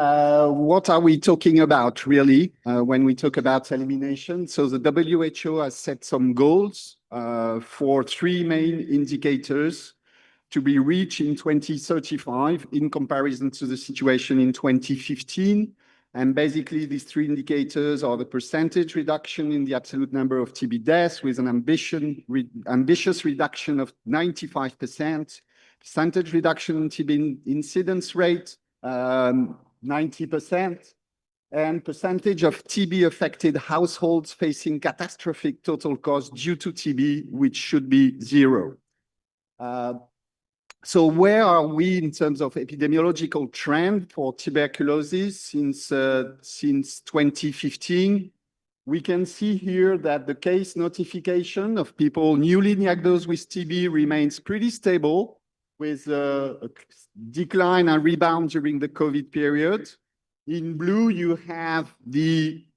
What are we talking about, really, when we talk about elimination? So the WHO has set some goals for three main indicators to be reached in 2035 in comparison to the situation in 2015. And basically, these three indicators are the percentage reduction in the absolute number of TB deaths with an ambitious reduction of 95%, percentage reduction in TB incidence rate, 90%, and percentage of TB-affected households facing catastrophic total cost due to TB, which should be zero. So where are we in terms of epidemiological trend for tuberculosis since 2015? We can see here that the case notification of people newly diagnosed with TB remains pretty stable, with a decline and rebound during the COVID period. In blue, you have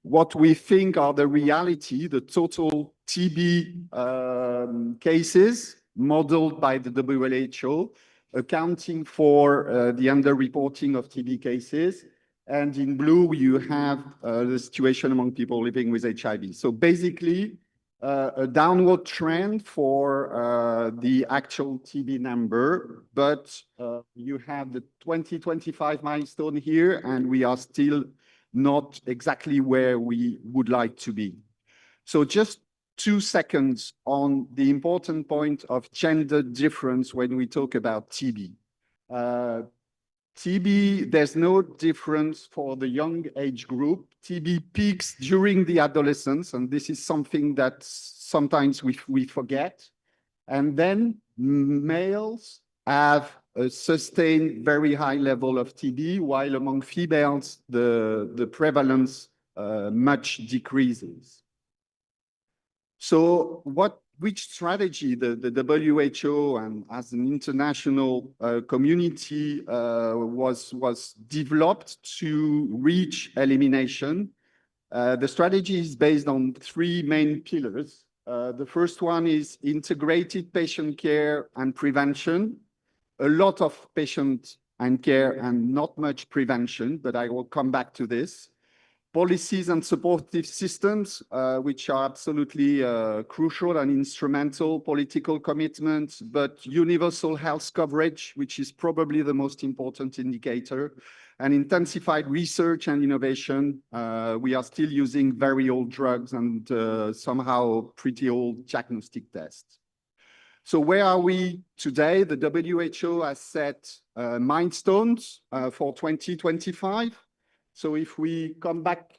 what we think are the reality, the total TB cases modeled by the WHO, accounting for the underreporting of TB cases. And in blue, you have the situation among people living with HIV. So basically, a downward trend for the actual TB number, but you have the 2025 milestone here, and we are still not exactly where we would like to be. So just 2 seconds on the important point of gender difference when we talk about TB. TB, there's no difference for the young age group. TB peaks during the adolescence, and this is something that sometimes we forget. And then males have a sustained very high level of TB, while among females, the prevalence much decreases. So which strategy the WHO and as an international community was developed to reach elimination? The strategy is based on 3 main pillars. The first one is integrated patient care and prevention. A lot of patient and care and not much prevention, but I will come back to this. Policies and supportive systems, which are absolutely crucial and instrumental, political commitment, but universal health coverage, which is probably the most important indicator, and intensified research and innovation. We are still using very old drugs and somehow pretty old diagnostic tests. So where are we today? The WHO has set milestones for 2025. So if we come back,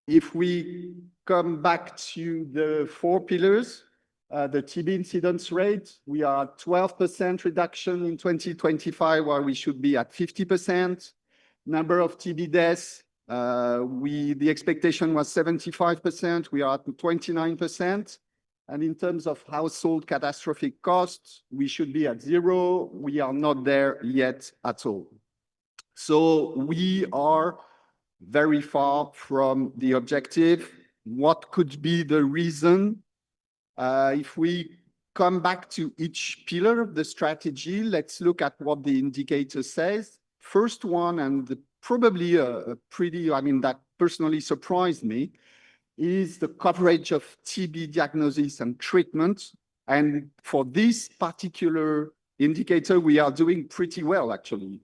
if we come back to the 4 pillars, the TB incidence rate, we are at 12% reduction in 2025, while we should be at 50%. Number of TB deaths, the expectation was 75%, we are at 29%. And in terms of household catastrophic costs, we should be at 0. We are not there yet at all. So we are very far from the objective. What could be the reason? If we come back to each pillar of the strategy, let's look at what the indicator says. First one, and probably that personally surprised me, is the coverage of TB diagnosis and treatment. And for this particular indicator, we are doing pretty well, actually.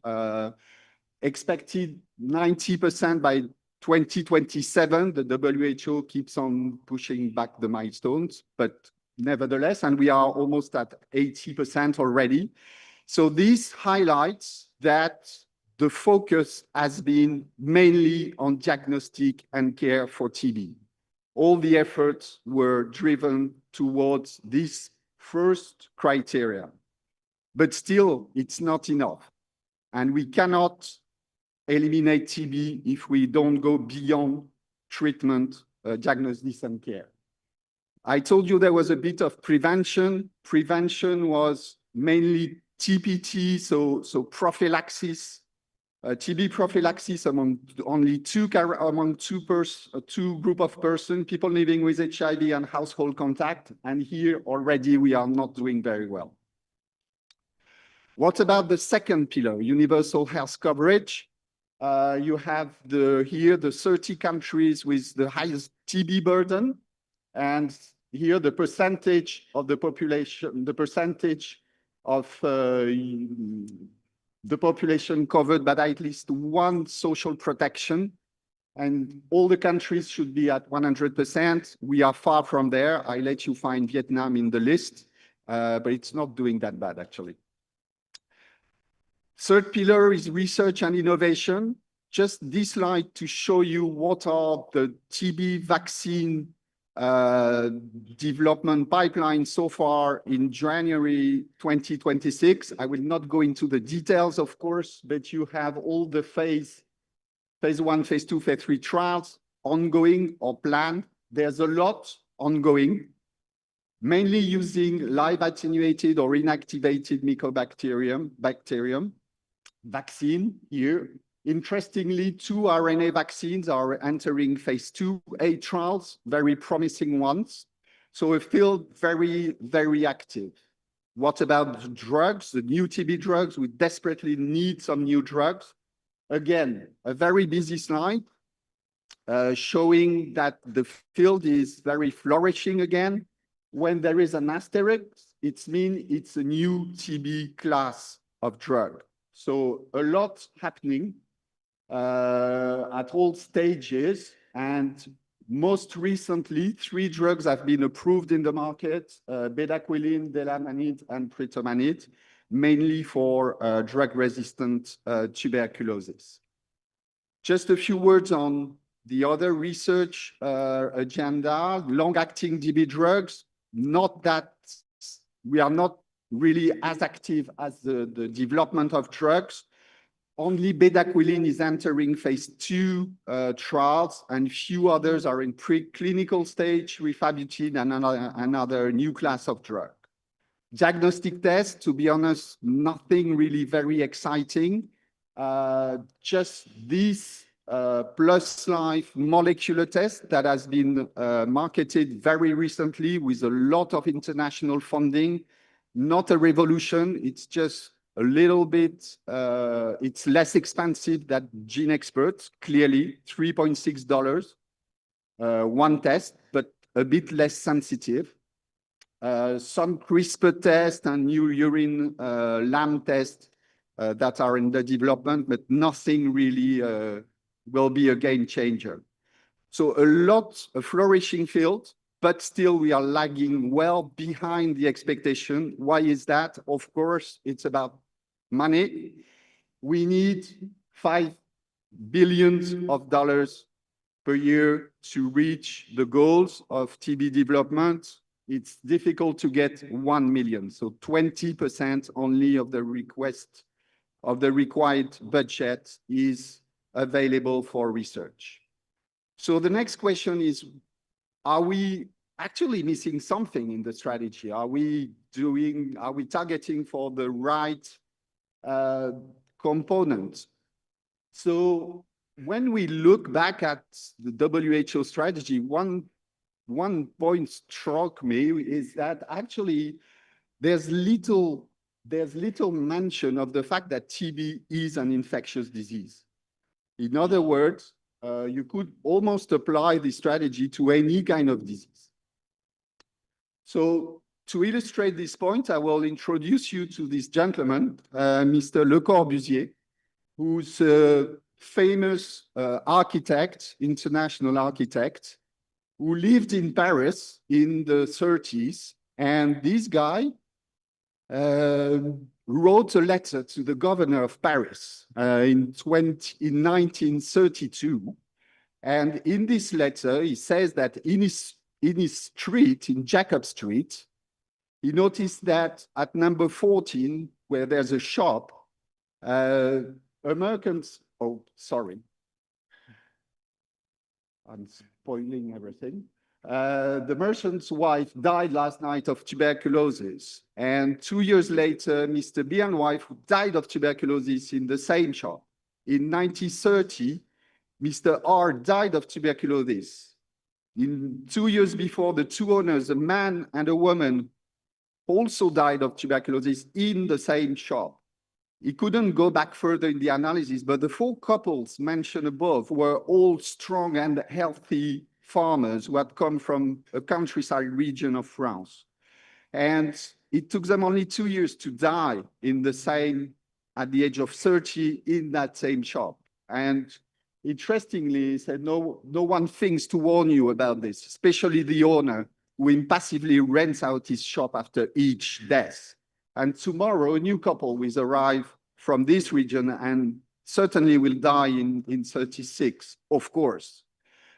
Expected 90% by 2027. The WHO keeps on pushing back the milestones, but nevertheless, and we are almost at 80% already. So this highlights that the focus has been mainly on diagnostic and care for TB. All the efforts were driven towards this first criteria, but still it's not enough. And we cannot eliminate TB if we don't go beyond treatment, diagnosis and care. I told you there was a bit of prevention. Prevention was mainly TPT, so prophylaxis, TB prophylaxis among only two group of persons, people living with HIV and household contact. And here already we are not doing very well. What about the second pillar, universal health coverage? You have here the 30 countries with the highest TB burden, and here the percentage of the population, the percentage of the population covered by at least one social protection. And all the countries should be at 100%. We are far from there. I let you find Vietnam in the list, but it's not doing that bad, actually. Third pillar is research and innovation. Just this slide to show you what are the TB vaccine development pipeline so far in January 2026. I will not go into the details, of course, but you have all the phase 1, phase 2, phase 3 trials ongoing or planned. There's a lot ongoing, mainly using live attenuated or inactivated mycobacterium vaccine here. Interestingly, 2 RNA vaccines are entering phase 2A trials, very promising ones. So a field very, very active. What about the drugs, the new TB drugs? We desperately need some new drugs. Again, a very busy slide showing that the field is very flourishing again. When there is an asterisk, it means it's a new TB class of drug. So a lot happening at all stages, and most recently, 3 drugs have been approved in the market, bedaquiline, delamanid, and pritomanid, mainly for drug-resistant tuberculosis. Just a few words on the other research agenda, long-acting TB drugs. Not that we are not really as active as the development of drugs. Only bedaquiline is entering phase 2 trials, and few others are in preclinical stage, rifabutin and another new class of drug. Diagnostic test, to be honest, nothing really very exciting. Just this plus life molecular test that has been marketed very recently with a lot of international funding. Not a revolution, it's just a little bit, it's less expensive than Gene Expert, clearly, $3.6, one test, but a bit less sensitive. Some CRISPR test and new urine LAM test that are in the development, but nothing really will be a game changer. So a flourishing field, but still we are lagging well behind the expectation. Why is that? Of course, it's about money. We need $5 billion per year to reach the goals of TB development. It's difficult to get 1 million, so 20% only of the request of the required budget is available for research. So the next question is, are we actually missing something in the strategy? Are we targeting for the right component? So when we look back at the WHO strategy, one point struck me is that actually there's little mention of the fact that TB is an infectious disease. In other words, you could almost apply the strategy to any kind of disease. So to illustrate this point, I will introduce you to this gentleman, Mr. Le Corbusier, who's a famous architect, international architect, who lived in Paris in the 30s. And this guy wrote a letter to the governor of Paris in 1932. And in this letter, he says that in his street, in Jacob Street, he noticed that at number 14, where there's a shop, Americans, oh, sorry. I'm spoiling everything. The merchant's wife died last night of tuberculosis. And 2 years later, Mr. B and wife died of tuberculosis in the same shop. In 1930, Mr. R died of tuberculosis. In 2 years before, the 2 owners, a man and a woman, also died of tuberculosis in the same shop. He couldn't go back further in the analysis, but the 4 couples mentioned above were all strong and healthy farmers who had come from a countryside region of France. And it took them only 2 years to die at the age of 30 in that same shop. And interestingly, he said, no one thinks to warn you about this, especially the owner who impassively rents out his shop after each death. And tomorrow, a new couple will arrive from this region and certainly will die in 36, of course.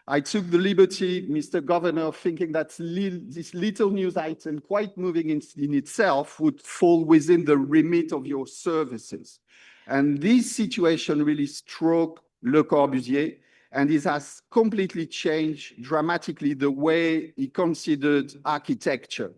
I took the liberty, Mr. Governor, of thinking that this little news item, quite moving in itself, would fall within the remit of your services. And this situation really struck Le Corbusier, and it has completely changed dramatically the way he considered architecture.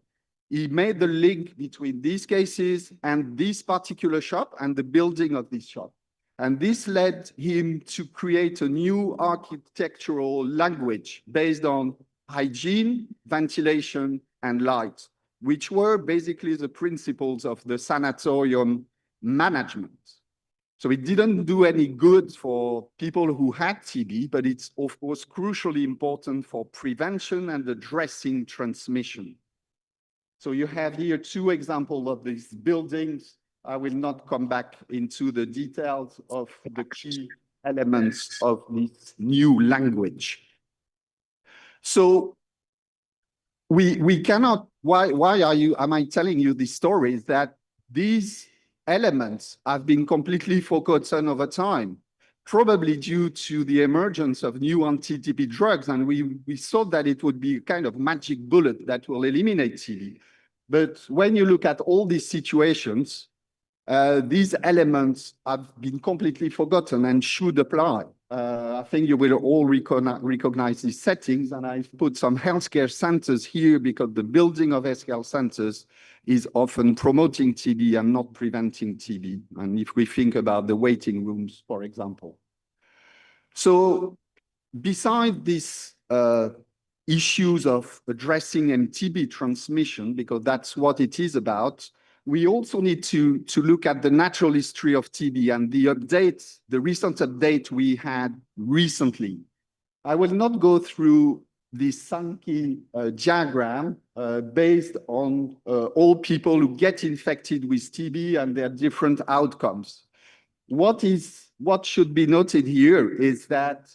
He made the link between these cases and this particular shop and the building of this shop. And this led him to create a new architectural language based on hygiene, ventilation, and light, which were basically the principles of the sanatorium management. So it didn't do any good for people who had TB, but it's of course crucially important for prevention and addressing transmission. So you have here 2 examples of these buildings. I will not come back into the details of the key elements of this new language. So we cannot, am I telling you this story? Is that these elements have been completely forgotten over time, probably due to the emergence of new anti-TB drugs. And we thought that it would be a kind of magic bullet that will eliminate TB. But when you look at all these situations, these elements have been completely forgotten and should apply. I think you will all recognize these settings, and I've put some healthcare centers here because the building of healthcare centers is often promoting TB and not preventing TB. And if we think about the waiting rooms, for example. So beside these issues of addressing TB transmission, because that's what it is about, we also need to look at the natural history of TB and the recent update we had recently. I will not go through this Sankey diagram based on all people who get infected with TB and their different outcomes. What should be noted here is that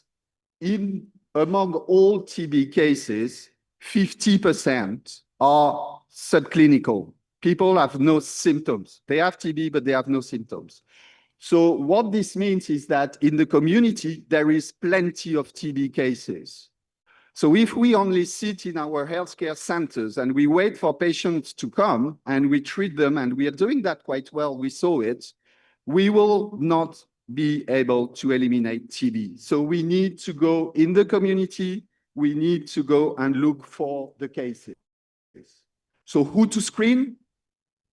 among all TB cases, 50% are subclinical. People have no symptoms. They have TB, but they have no symptoms. So what this means is that in the community, there is plenty of TB cases. So if we only sit in our healthcare centers and we wait for patients to come and we treat them, and we are doing that quite well, we saw it, we will not be able to eliminate TB. So we need to go in the community, we need to go and look for the cases. So who to screen?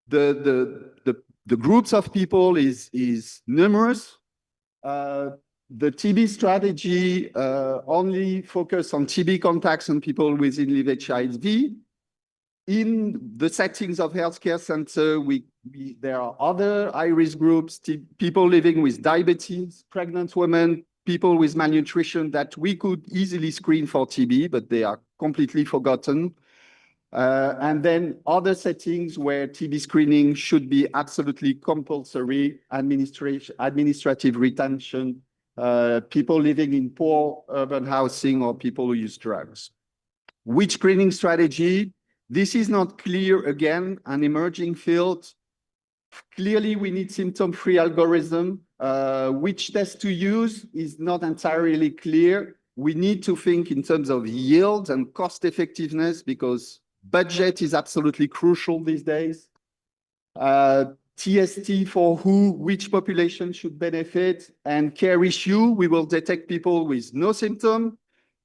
The groups of people is numerous. The TB strategy only focus on TB contacts and people with lineage HIV. In the settings of healthcare center, there are other high-risk groups, people living with diabetes, pregnant women, people with malnutrition that we could easily screen for TB, but they are completely forgotten. And then other settings where TB screening should be absolutely compulsory, administrative retention, people living in poor urban housing, or people who use drugs. Which screening strategy? This is not clear, again, an emerging field. Clearly, we need symptom-free algorithm. Which test to use is not entirely clear. We need to think in terms of yield and cost effectiveness, because budget is absolutely crucial these days. TST for which population should benefit, and care issue. We will detect people with no symptom.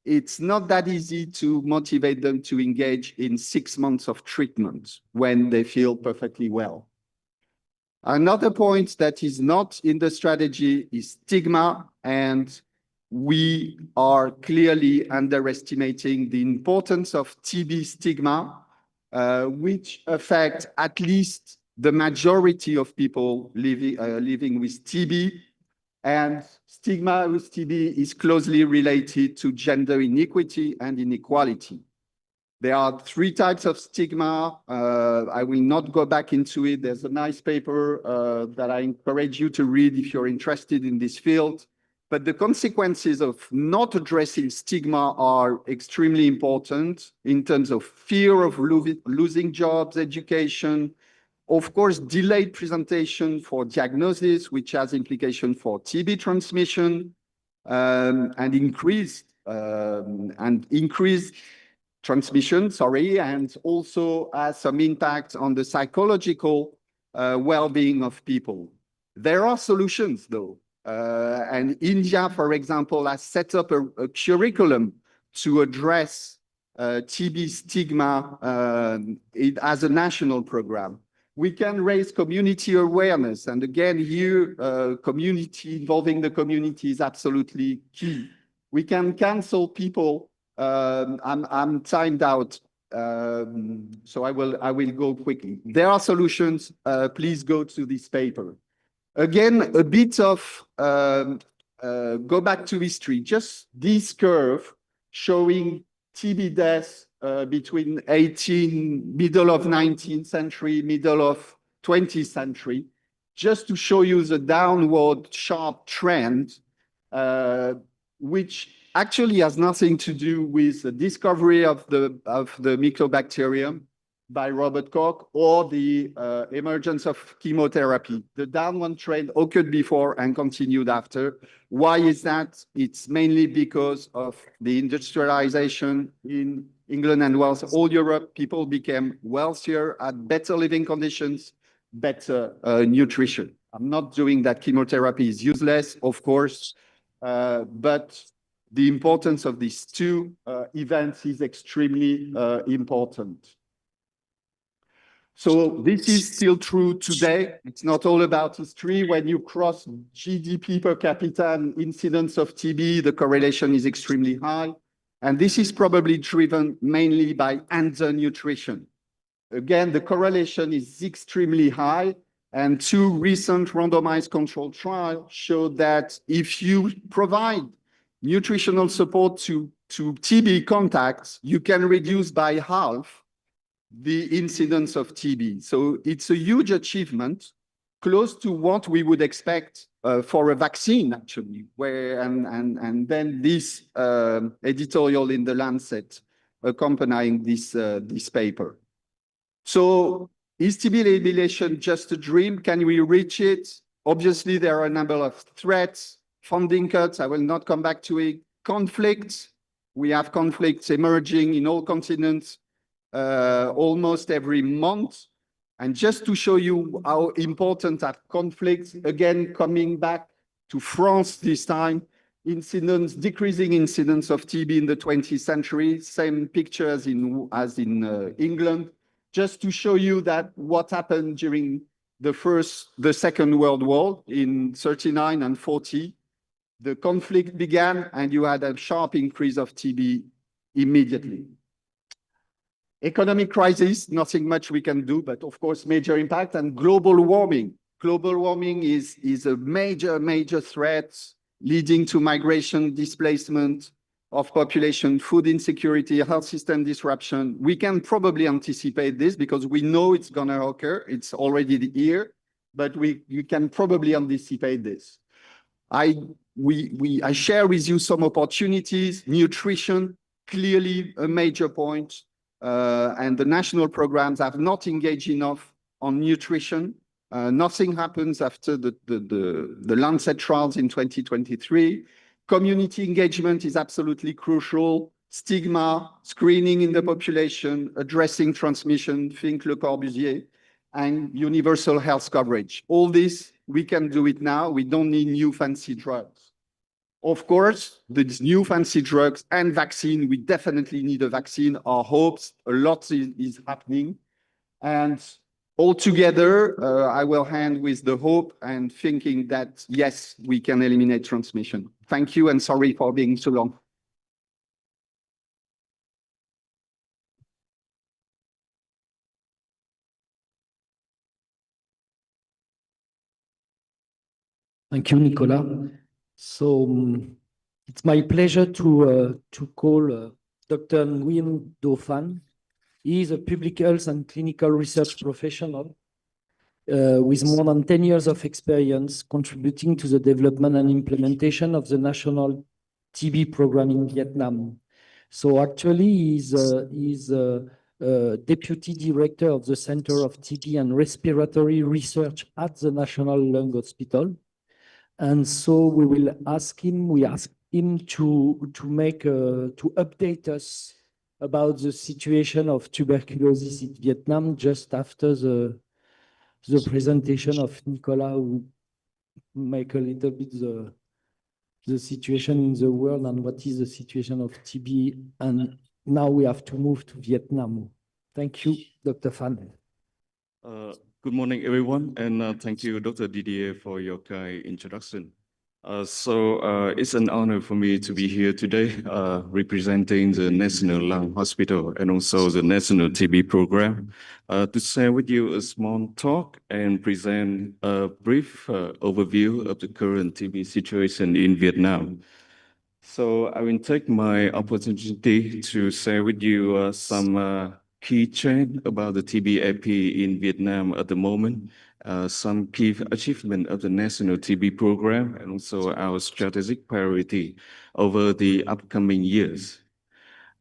It's not that easy to motivate them to engage in 6 months of treatment when they feel perfectly well. Another point that is not in the strategy is stigma, and we are clearly underestimating the importance of TB stigma, which affect at least the majority of people living with TB, and stigma with TB is closely related to gender inequity and inequality. There are 3 types of stigma. I will not go back into it. There's a nice paper that I encourage you to read if you're interested in this field. But the consequences of not addressing stigma are extremely important in terms of fear of losing jobs, education, of course, delayed presentation for diagnosis, which has implication for TB transmission, and increased transmission, and also has some impact on the psychological well-being of people. There are solutions, though. And India, for example, has set up a curriculum to address TB stigma as a national program. We can raise community awareness. And again, here, involving the community is absolutely key. We can cancel people. I'm timed out, so I will go quickly. There are solutions. Please go to this paper. Again, a bit of go back to history. Just this curve showing TB deaths between middle of 19th century, middle of 20th century, just to show you the downward sharp trend, which actually has nothing to do with the discovery of the Mycobacterium by Robert Koch or the emergence of chemotherapy. The downward trend occurred before and continued after. Why is that? It's mainly because of the industrialization in England and Wales, all Europe. People became wealthier, had better living conditions, better nutrition. I'm not doing that chemotherapy is useless, of course, but the importance of these 2 events is extremely important. So this is still true today. It's not all about history. When you cross GDP per capita and incidence of TB, the correlation is extremely high. And this is probably driven mainly by undernutrition. Again, the correlation is extremely high. And 2 recent randomized controlled trials showed that if you provide nutritional support to TB contacts, you can reduce by half the incidence of TB. So it's a huge achievement, close to what we would expect for a vaccine, actually, and then this editorial in the Lancet accompanying this paper. So is TB elimination just a dream? Can we reach it? Obviously, there are a number of threats, funding cuts. I will not come back to it. Conflicts. We have conflicts emerging in all continents almost every month. And just to show you how important are conflicts, again, coming back to France this time, decreasing incidence of TB in the 20th century, same picture as in England, just to show you that what happened during the Second World War in 39 and 40, the conflict began and you had a sharp increase of TB immediately. Economic crisis, nothing much we can do, but of course, major impact. And global warming. Global warming is a major threat leading to migration, displacement of population, food insecurity, health system disruption. We can probably anticipate this because we know it's going to occur. It's already here, but you can probably anticipate this. I share with you some opportunities. Nutrition, clearly a major point. And the national programs have not engaged enough on nutrition. Nothing happens after the Lancet trials in 2023. Community engagement is absolutely crucial. Stigma, screening in the population, addressing transmission, think Le Corbusier, and universal health coverage. All this, we can do it now. We don't need new fancy drugs. Of course, these new fancy drugs and vaccine, we definitely need a vaccine. Our hopes, a lot is happening. And altogether, I will hand with the hope and thinking that, yes, we can eliminate transmission. Thank you, and sorry for being so long. Thank you, Nicolas. So it's my pleasure to call Dr. Nguyen Do Phan. He is a public health and clinical research professional with more than 10 years of experience contributing to the development and implementation of the national TB program in Vietnam. So actually, he's Deputy Director of the Center of TB and Respiratory Research at the National Lung Hospital. And so we ask him to update us about the situation of tuberculosis in Vietnam just after the presentation of Nicolas, who make a little bit the situation in the world and what is the situation of TB. And now we have to move to Vietnam. Thank you, Dr. Phan. Good morning, everyone, and thank you, Dr. Didier, for your kind introduction. It's an honor for me to be here today, representing the National Lung Hospital and also the National TB Program, to share with you a small talk and present a brief overview of the current TB situation in Vietnam. So I will take my opportunity to share with you some key trends about the TB AP in Vietnam at the moment, some key achievement of the national TB program, and also our strategic priority over the upcoming years.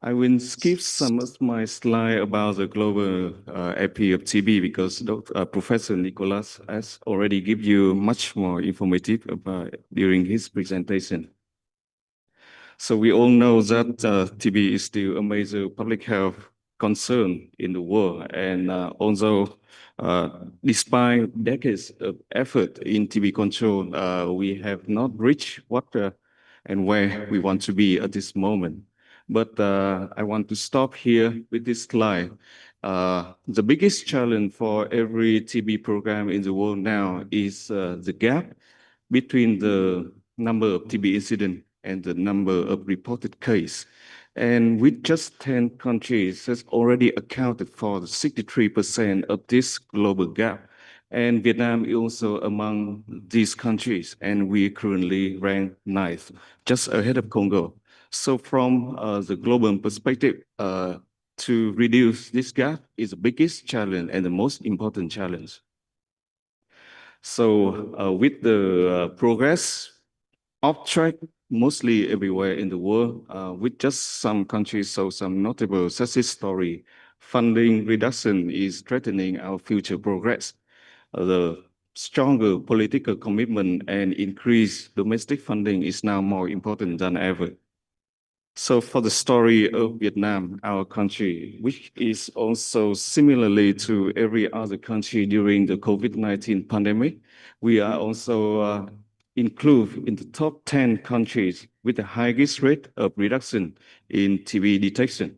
I will skip some of my slide about the global AP of TB because Professor Nicolas has already given you much more informative about during his presentation. So we all know that TB is still a major public health concern in the world. And although despite decades of effort in TB control, we have not reached what and where we want to be at this moment. But I want to stop here with this slide. The biggest challenge for every TB program in the world now is the gap between the number of TB incidents and the number of reported cases. And with just 10 countries, has already accounted for 63% of this global gap. And Vietnam is also among these countries, and we currently rank 9th, just ahead of Congo. So from the global perspective, to reduce this gap is the biggest challenge and the most important challenge. So with the progress off track mostly everywhere in the world, with just some countries, so some notable success story, funding reduction is threatening our future progress. The stronger political commitment and increased domestic funding is now more important than ever. So for the story of Vietnam, our country, which is also similarly to every other country during the COVID-19 pandemic, we are also included in the top 10 countries with the highest rate of reduction in TB detection.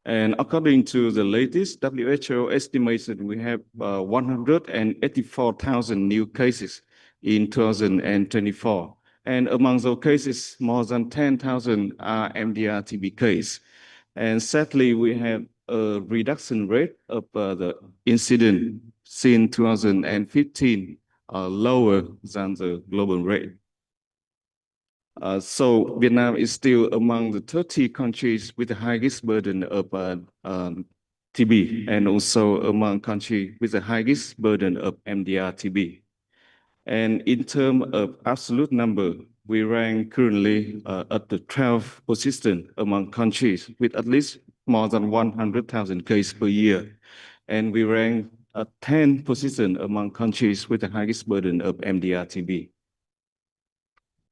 And according to the latest WHO estimation, we have 184,000 new cases in 2024. And among those cases, more than 10,000 are MDR TB cases. And sadly, we have a reduction rate of the incident since 2015, lower than the global rate. So Vietnam is still among the 30 countries with the highest burden of TB, and also among countries with the highest burden of MDR TB. And in terms of absolute number, we rank currently at the 12th position among countries with at least more than 100,000 cases per year. And we rank at 10th position among countries with the highest burden of MDR TB.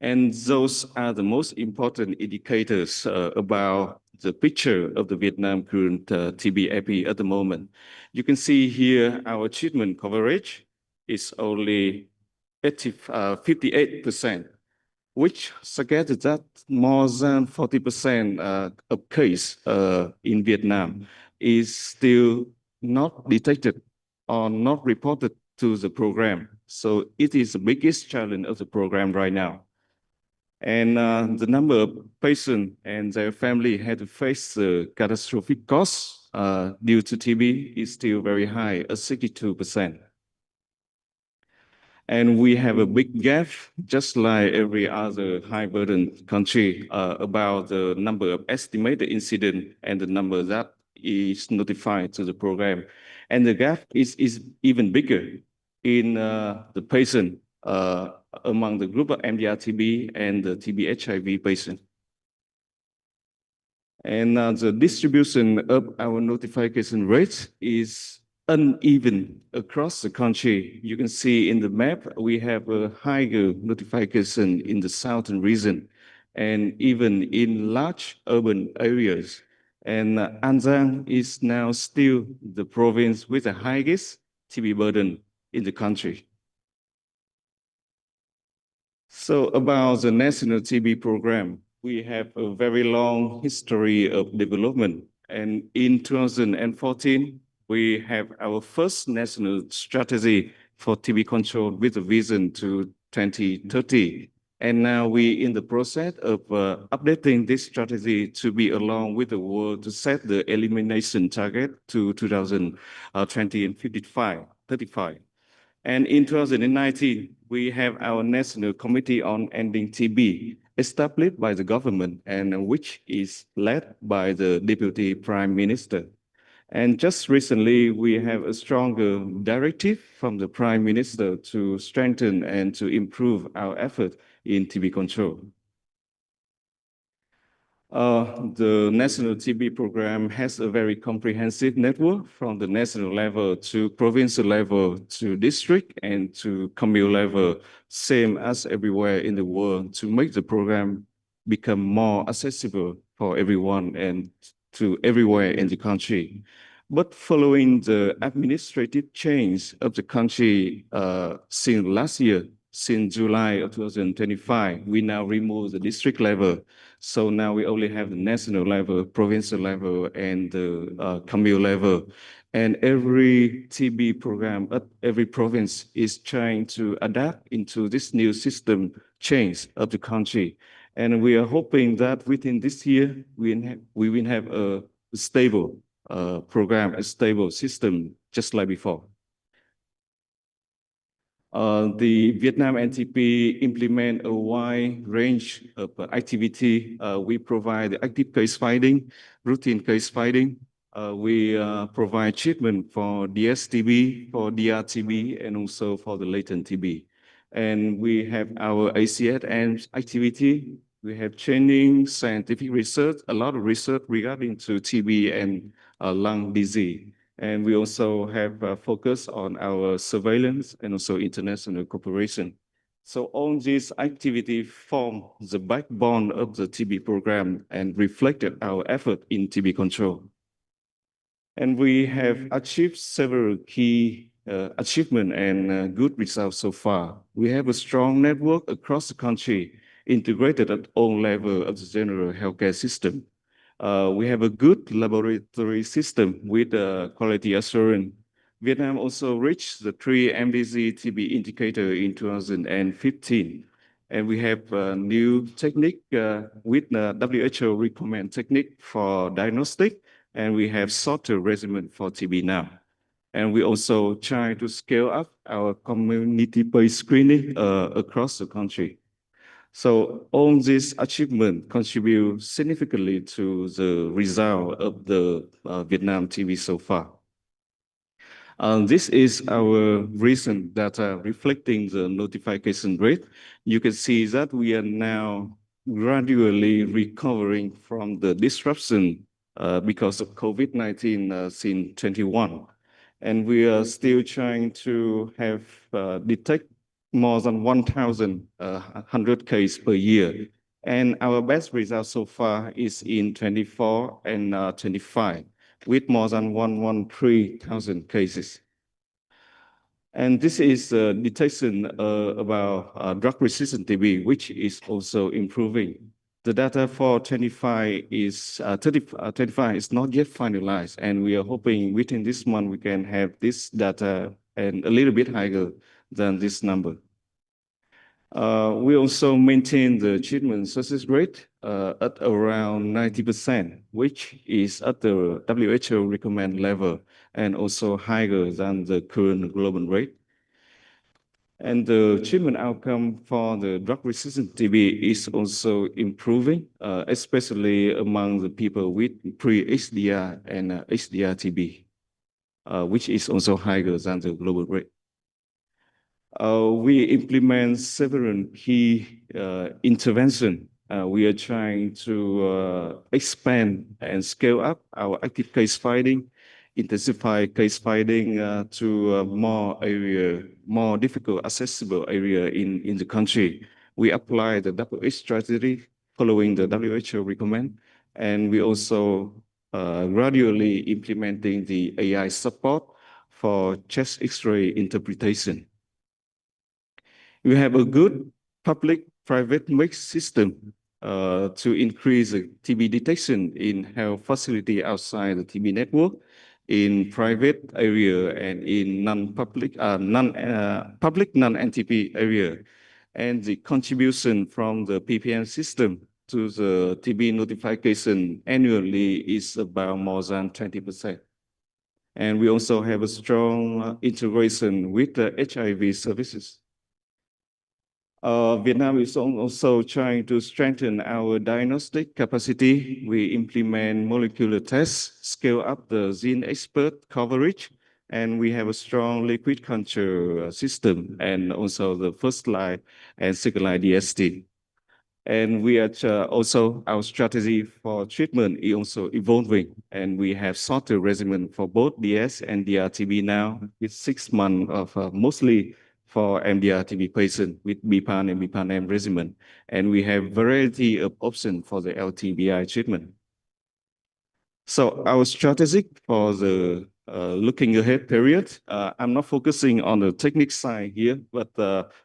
And those are the most important indicators about the picture of the Vietnam current TB AP at the moment. You can see here our treatment coverage is only 58%, which suggests that more than 40% of case in Vietnam is still not detected or not reported to the program. So it is the biggest challenge of the program right now. And the number of patients and their family had to face the catastrophic costs due to TB is still very high at 62%. And we have a big gap, just like every other high burden country, about the number of estimated incident and the number that is notified to the program. And the gap is even bigger in the patient among the group of MDR-TB and the TB-HIV patient. And the distribution of our notification rates is uneven across the country. You can see in the map, we have a higher notification in the southern region and even in large urban areas. And An is now still the province with the highest TB burden in the country. So about the national TB program, we have a very long history of development. And in 2014, we have our first national strategy for TB control with a vision to 2030. And now we in the process of updating this strategy to be along with the world to set the elimination target to 2020 and 35. And in 2019, we have our National Committee on Ending TB established by the government and which is led by the Deputy Prime Minister. And just recently, we have a stronger directive from the Prime Minister to strengthen and to improve our effort in TB control. The National TB program has a very comprehensive network from the national level to provincial level to district and to commune level, same as everywhere in the world, to make the program become more accessible for everyone and to everywhere in the country. But following the administrative change of the country since last year, since July of 2025, we now remove the district level. So now we only have the national level, provincial level, and the commune level. And every TB program at every province is trying to adapt into this new system change of the country. And we are hoping that within this year, we will have a stable program, a stable system, just like before. The Vietnam NTP implement a wide range of activity. We provide active case finding, routine case finding. We provide treatment for DSTB, for DRTB, and also for the latent TB. And we have our ACS and activity. We have training, scientific research, a lot of research regarding to TB and lung disease. And we also have a focus on our surveillance and also international cooperation. So all these activities form the backbone of the TB program and reflected our effort in TB control. And we have achieved several key achievements and good results so far. We have a strong network across the country, integrated at all levels of the general healthcare system. We have a good laboratory system with quality assurance. Vietnam also reached the 3 MDG TB indicator in 2015. And we have a new technique with the WHO recommend technique for diagnostic, and we have shorter regimen for TB now. And we also try to scale up our community-based screening across the country. So all these achievements contribute significantly to the result of the Vietnam TB so far. This is our recent data reflecting the notification rate. You can see that we are now gradually recovering from the disruption because of COVID-19 since 21. And we are still trying to have detect more than 1,100 cases per year. And our best result so far is in 24 and 25, with more than 113,000 cases. And this is detection about drug-resistant TB, which is also improving. The data for 25 is 25 is not yet finalized, and we are hoping within this month we can have this data and a little bit higher than this number. We also maintain the treatment success rate at around 90%, which is at the WHO recommend level and also higher than the current global rate. And the treatment outcome for the drug-resistant TB is also improving, especially among the people with pre-HDR and HDR TB, which is also higher than the global rate. We implement several key interventions. We are trying to expand and scale up our active case finding, intensify case finding to more difficult accessible area in the country. We apply the WHO strategy following the WHO recommend, and we also gradually implementing the AI support for chest X-ray interpretation. We have a good public-private mix system to increase the TB detection in health facility outside the TB network, in private area and in non-public, non-NTP area. And the contribution from the PPM system to the TB notification annually is about more than 20%. And we also have a strong integration with the HIV services. Vietnam is also trying to strengthen our diagnostic capacity. We implement molecular tests, scale up the gene expert coverage, and we have a strong liquid culture system, and also the first line and second line DST. And we are also, our strategy for treatment is also evolving, and we have shorter regimen for both DS and DRTB now, with 6 months of mostly for MDR-TB patient with BPAN and BPAN-M regimen. And we have variety of options for the LTBI treatment. So our strategy for the looking ahead period, I'm not focusing on the technical side here, but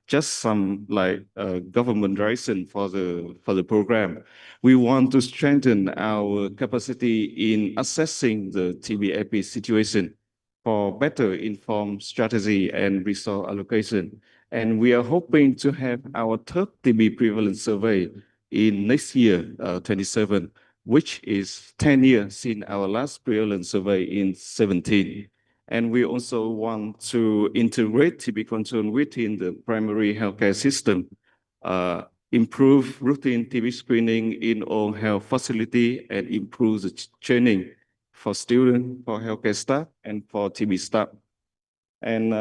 just some like government direction for the program. We want to strengthen our capacity in assessing the TB epi situation for better informed strategy and resource allocation. And we are hoping to have our third TB prevalence survey in next year, 27, which is 10 years since our last prevalence survey in 17. And we also want to integrate TB control within the primary healthcare system, improve routine TB screening in all health facility, and improve the training for students, for healthcare staff, and for TB staff. And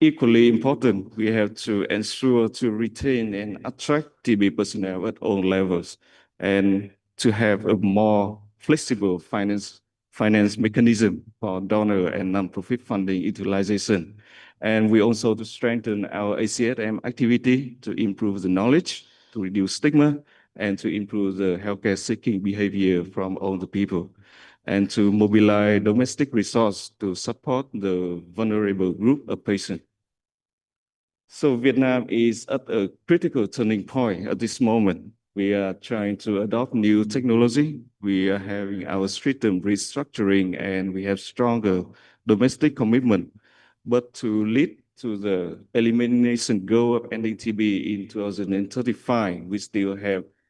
equally important, we have to ensure to retain and attract TB personnel at all levels, and to have a more flexible finance mechanism for donor and non-profit funding utilization. And we also to strengthen our ACSM activity to improve the knowledge, to reduce stigma, and to improve the healthcare seeking behavior from all the people, and to mobilize domestic resources to support the vulnerable group of patients. So Vietnam is at a critical turning point at this moment. We are trying to adopt new technology. We are having our system restructuring, and we have stronger domestic commitment. But to lead to the elimination goal of ending TB in 2035, we still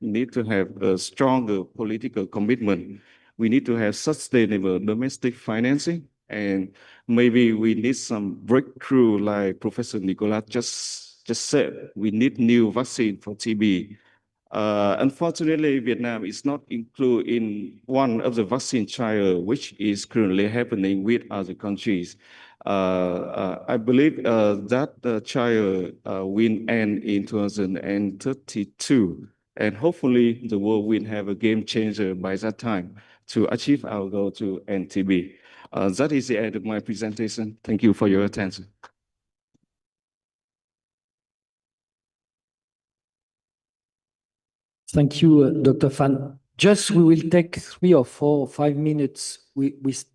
need to have a stronger political commitment. We need to have sustainable domestic financing, and maybe we need some breakthrough, like Professor Nicolas just said. We need new vaccine for TB. Unfortunately, Vietnam is not included in one of the vaccine trial, which is currently happening with other countries. I believe that the trial will end in 2032, and hopefully the world will have a game changer by that time to achieve our goal to end TB. That is the end of my presentation. Thank you for your attention. Thank you, Dr. Phan. Just we will take 3 or 4 or 5 minutes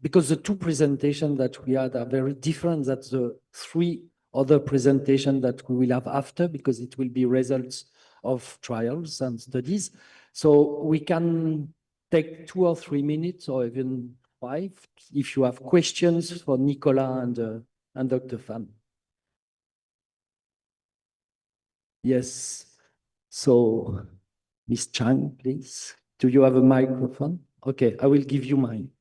because the 2 presentations that we had are very different than the 3 other presentations that we will have after, because it will be results of trials and studies. So we can take 2 or 3 minutes, or even 5, if you have questions for Nicolas and Dr. Phan. Yes. So, Ms. Chang, please. Do you have a microphone? Okay, I will give you mine.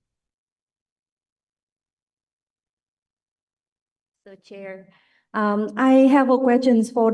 So, Chair, I have a question for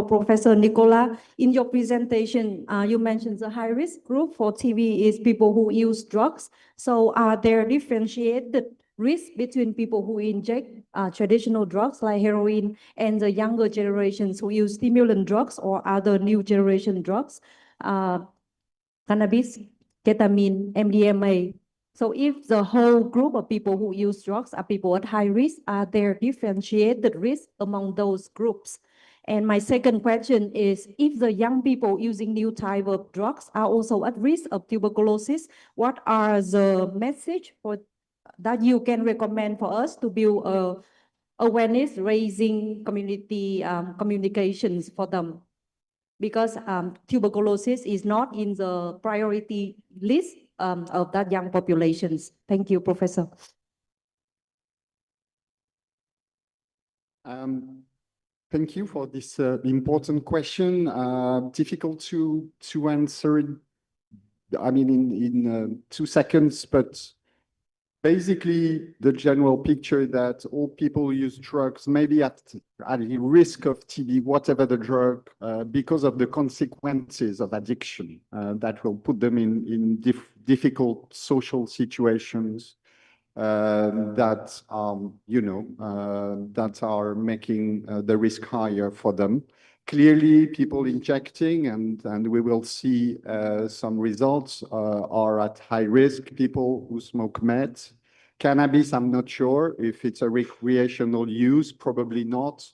Professor Nicola. In your presentation, you mentioned the high-risk group for TB is people who use drugs. So are there differentiated risks between people who inject traditional drugs like heroin and the younger generations who use stimulant drugs or other new generation drugs, cannabis, ketamine, MDMA? So if the whole group of people who use drugs are people at high risk, are there differentiated risks among those groups? And my second question is, if the young people using new type of drugs are also at risk of tuberculosis, what are the message that you can recommend for us to build awareness raising community communications for them? Because tuberculosis is not in the priority list of that young populations. Thank you, Professor. Thank you for this important question. Difficult to answer, I mean, in 2 seconds, but basically the general picture that all people who use drugs may be at risk of TB, whatever the drug, because of the consequences of addiction that will put them in difficult social situations that that are making the risk higher for them. Clearly, people injecting, and we will see some results, are at high risk. People who smoke meth. Cannabis, I'm not sure if it's a recreational use, probably not.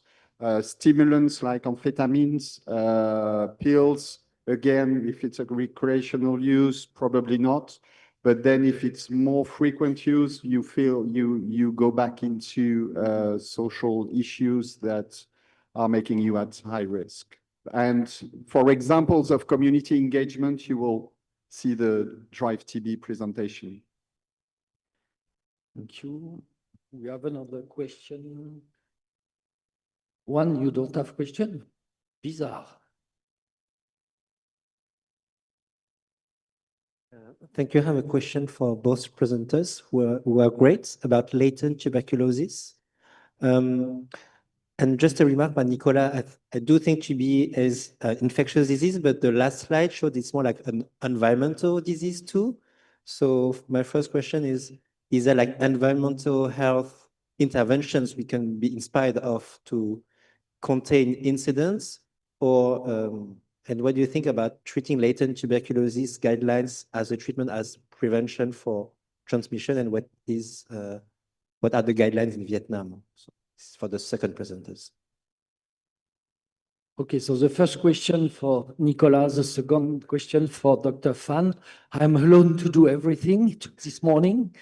Stimulants like amphetamines, pills, again, if it's a recreational use, probably not. But then if it's more frequent use, you feel you go back into social issues that are making you at high risk. And for examples of community engagement, you will see the Drive TB presentation. Thank you. We have another question. One, you don't have question? Bizarre. Thank you. I have a question for both presenters who are great about latent tuberculosis. And just a remark by Nicola, I do think TB is an infectious disease, but the last slide showed it's more like an environmental disease too. So my first question is there like environmental health interventions we can be inspired of to contain incidents? Or, and what do you think about treating latent tuberculosis guidelines as a treatment as prevention for transmission, and what are the guidelines in Vietnam? So this is for the second presenters. Okay, so the first question for Nicolas, the second question for Dr. Phan. I'm alone to do everything this morning.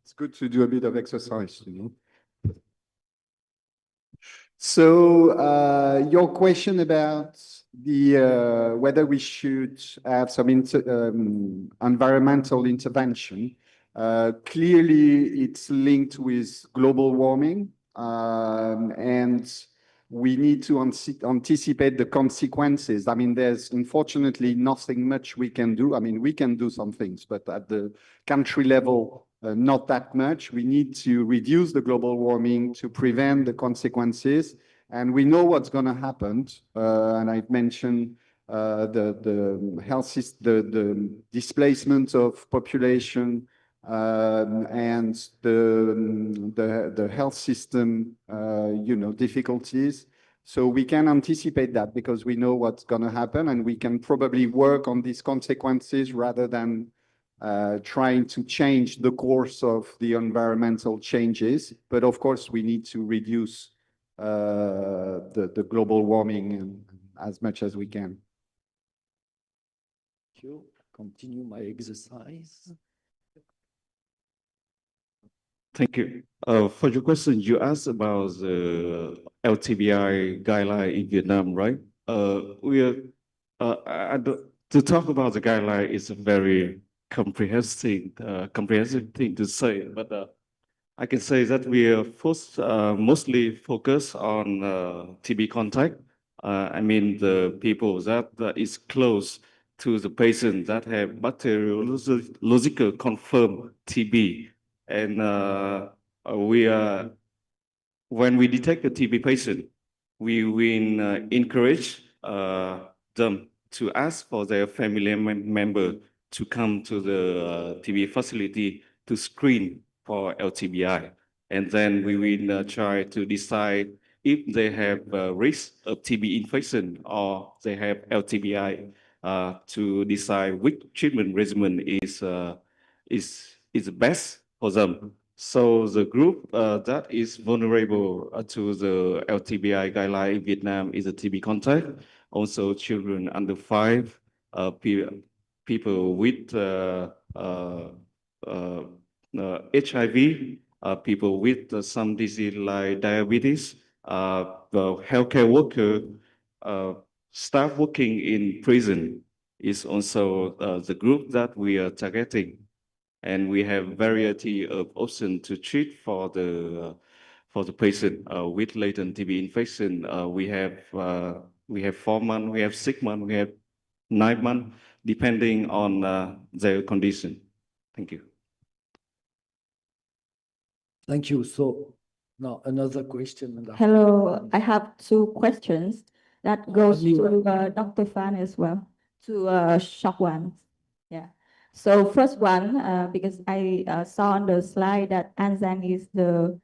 It's good to do a bit of exercise, you know. So your question about the whether we should have some environmental intervention, clearly it's linked with global warming, and we need to anticipate the consequences. I mean, there's unfortunately nothing much we can do. I mean, we can do some things, but at the country level, not that much. We need to reduce the global warming to prevent the consequences. And we know what's going to happen. And I've mentioned the health system, the displacement of population, and the health system, difficulties. So we can anticipate that because we know what's going to happen, and we can probably work on these consequences rather than trying to change the course of the environmental changes. But of course, we need to reduce the global warming as much as we can. Thank you. Continue my exercise. Thank you. For your question, you asked about the LTBI guideline in Vietnam, right? To talk about the guideline is a very comprehensive thing to say, but I can say that we are mostly focused on TB contact. I mean, the people that is close to the patient that have bacteriological confirmed TB. And we are when we detect a TB patient, we will encourage them to ask for their family member to come to the TB facility to screen for LTBI. And then we will try to decide if they have a risk of TB infection or they have LTBI to decide which treatment regimen is best for them. So the group that is vulnerable to the LTBI guideline in Vietnam is a TB contact, also children under 5, people with HIV, people with some disease like diabetes, the healthcare worker, staff working in prison is also the group that we are targeting. And we have variety of options to treat for the patient with latent TB infection. We have 4 months, we have 6 months, we have 9 months, depending on their condition. Thank you. Thank you. So now another question. Hello, I have 2 questions that goes Only to Dr. Phan as well, to short ones. Yeah. So first one, because I saw on the slide that An Giang is the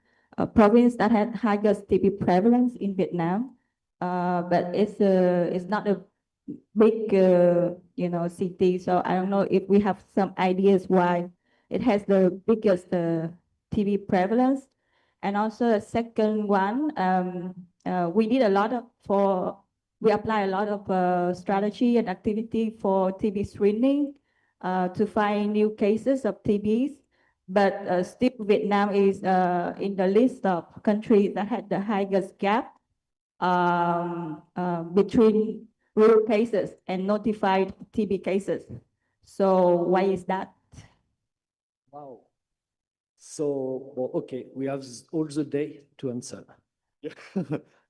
province that had highest TB prevalence in Vietnam, but it's not a big city. So I don't know if we have some ideas why it has the biggest TB prevalence. And also the second one, we did a lot of we apply a lot of strategy and activity for TB screening to find new cases of TBs. But still Vietnam is in the list of countries that had the highest gap between real cases and notified TB cases. So why is that? Wow. So, well, okay, we have all the day to answer.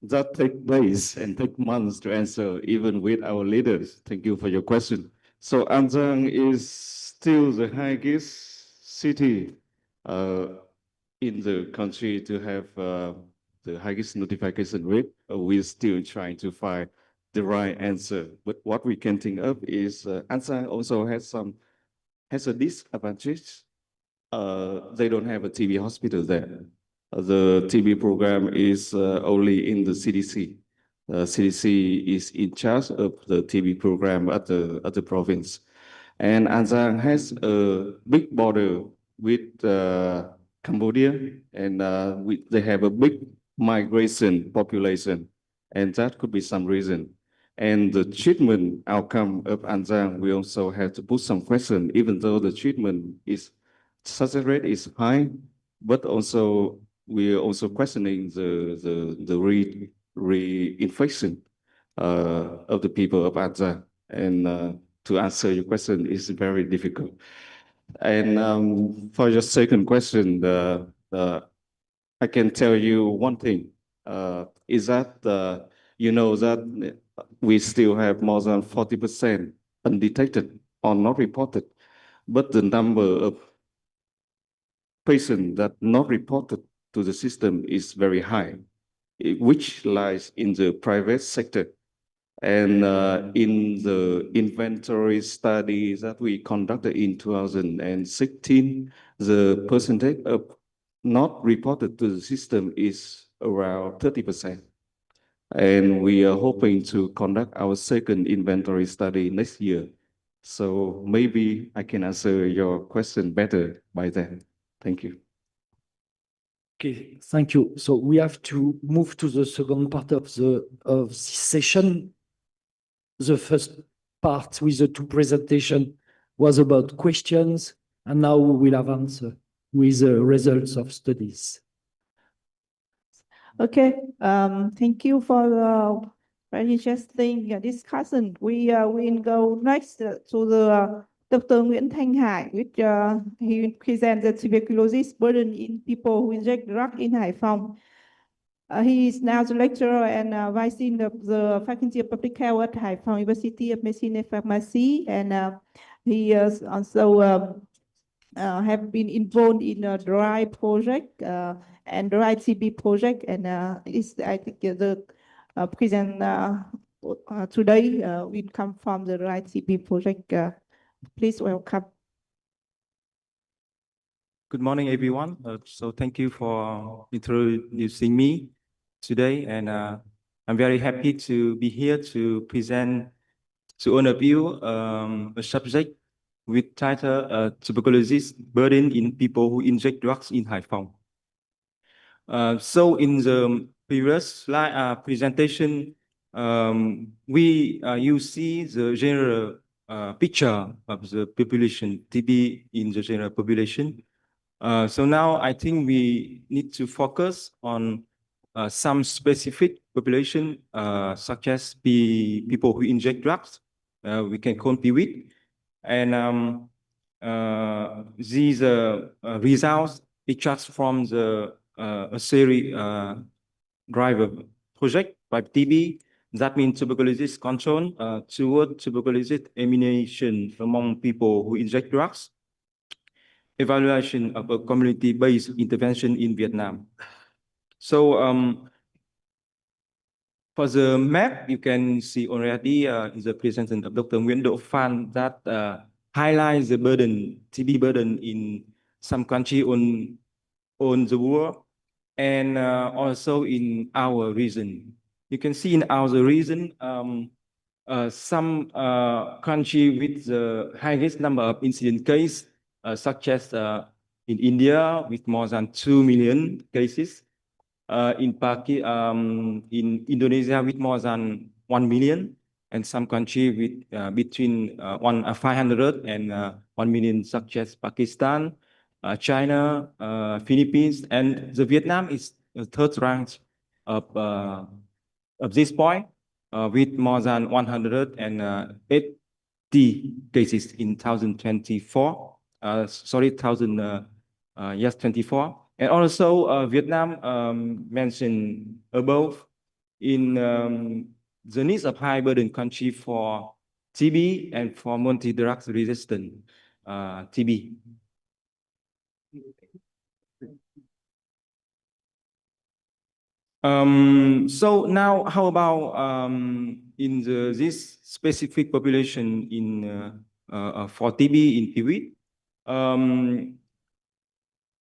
That take days and take months to answer, even with our leaders. Thank you for your question. So An Giang is still the highest city in the country to have the highest notification rate. We're still trying to find the right answer. But what we can think of is An Giang also has a disadvantage. They don't have a TB hospital there. The TB program is only in the CDC. CDC is in charge of the TB program at the province. And An Giang has a big border with Cambodia, and they have a big migration population, and that could be some reason. And the treatment outcome of An Giang, we also have to put some question, even though the treatment success rate is high, but also we are also questioning the reinfection of the people of An Giang. And to answer your question is very difficult. And for your second question, I can tell you one thing, is that you know that we still have more than 40% undetected or not reported, but the number of patients that not reported to the system is very high, which lies in the private sector. And in the inventory study that we conducted in 2016, the percentage of not reported to the system is around 30%. And we are hoping to conduct our second inventory study next year. So maybe I can answer your question better by then. Thank you. Okay, thank you. So we have to move to the second part of this session. The first part with the 2 presentations was about questions, and now we will have answer with the results of studies. Okay, thank you for the very interesting discussion. We will go next to the Dr. Hnkh, which he presents the tuberculosis burden in people who inject drug in Hải Phòng. He is now the lecturer and vice dean of the Faculty of Public Health at Hải Phòng University of Medicine and Pharmacy, and he is also have been involved in a dry project and dry TB project, and is I think the present today will come from the dry TB project. Please welcome. Good morning, everyone. So thank you for introducing me today, and I'm very happy to be here to present to all of you a subject with title Tuberculosis Burden in People Who Inject Drugs in Haiphong. So in the previous slide presentation, you see the general picture of the population, TB in the general population. So now I think we need to focus on some specific population, such as people who inject drugs. We can call PWID. And these results extract from the a series driver project by TB. That means tuberculosis control toward tuberculosis elimination among people who inject drugs. Evaluation of a community-based intervention in Vietnam. So for the map, you can see already in the presentation of Dr. Nguyễn Đỗ Phan that highlights the burden, TB burden in some country on the world and also in our region. You can see in our region some country with the highest number of incident cases, such as in India with more than 2 million cases, in Indonesia with more than 1 million, and some country with between 500 and 1 million, such as Pakistan, China, Philippines, and the Vietnam is the third rank of this point with more than 180 cases in 2024. Sorry, 24. And also Vietnam mentioned above in the needs of high burden country for TB and for multi-drug resistant TB. So now how about in this specific population in for TB in PWID?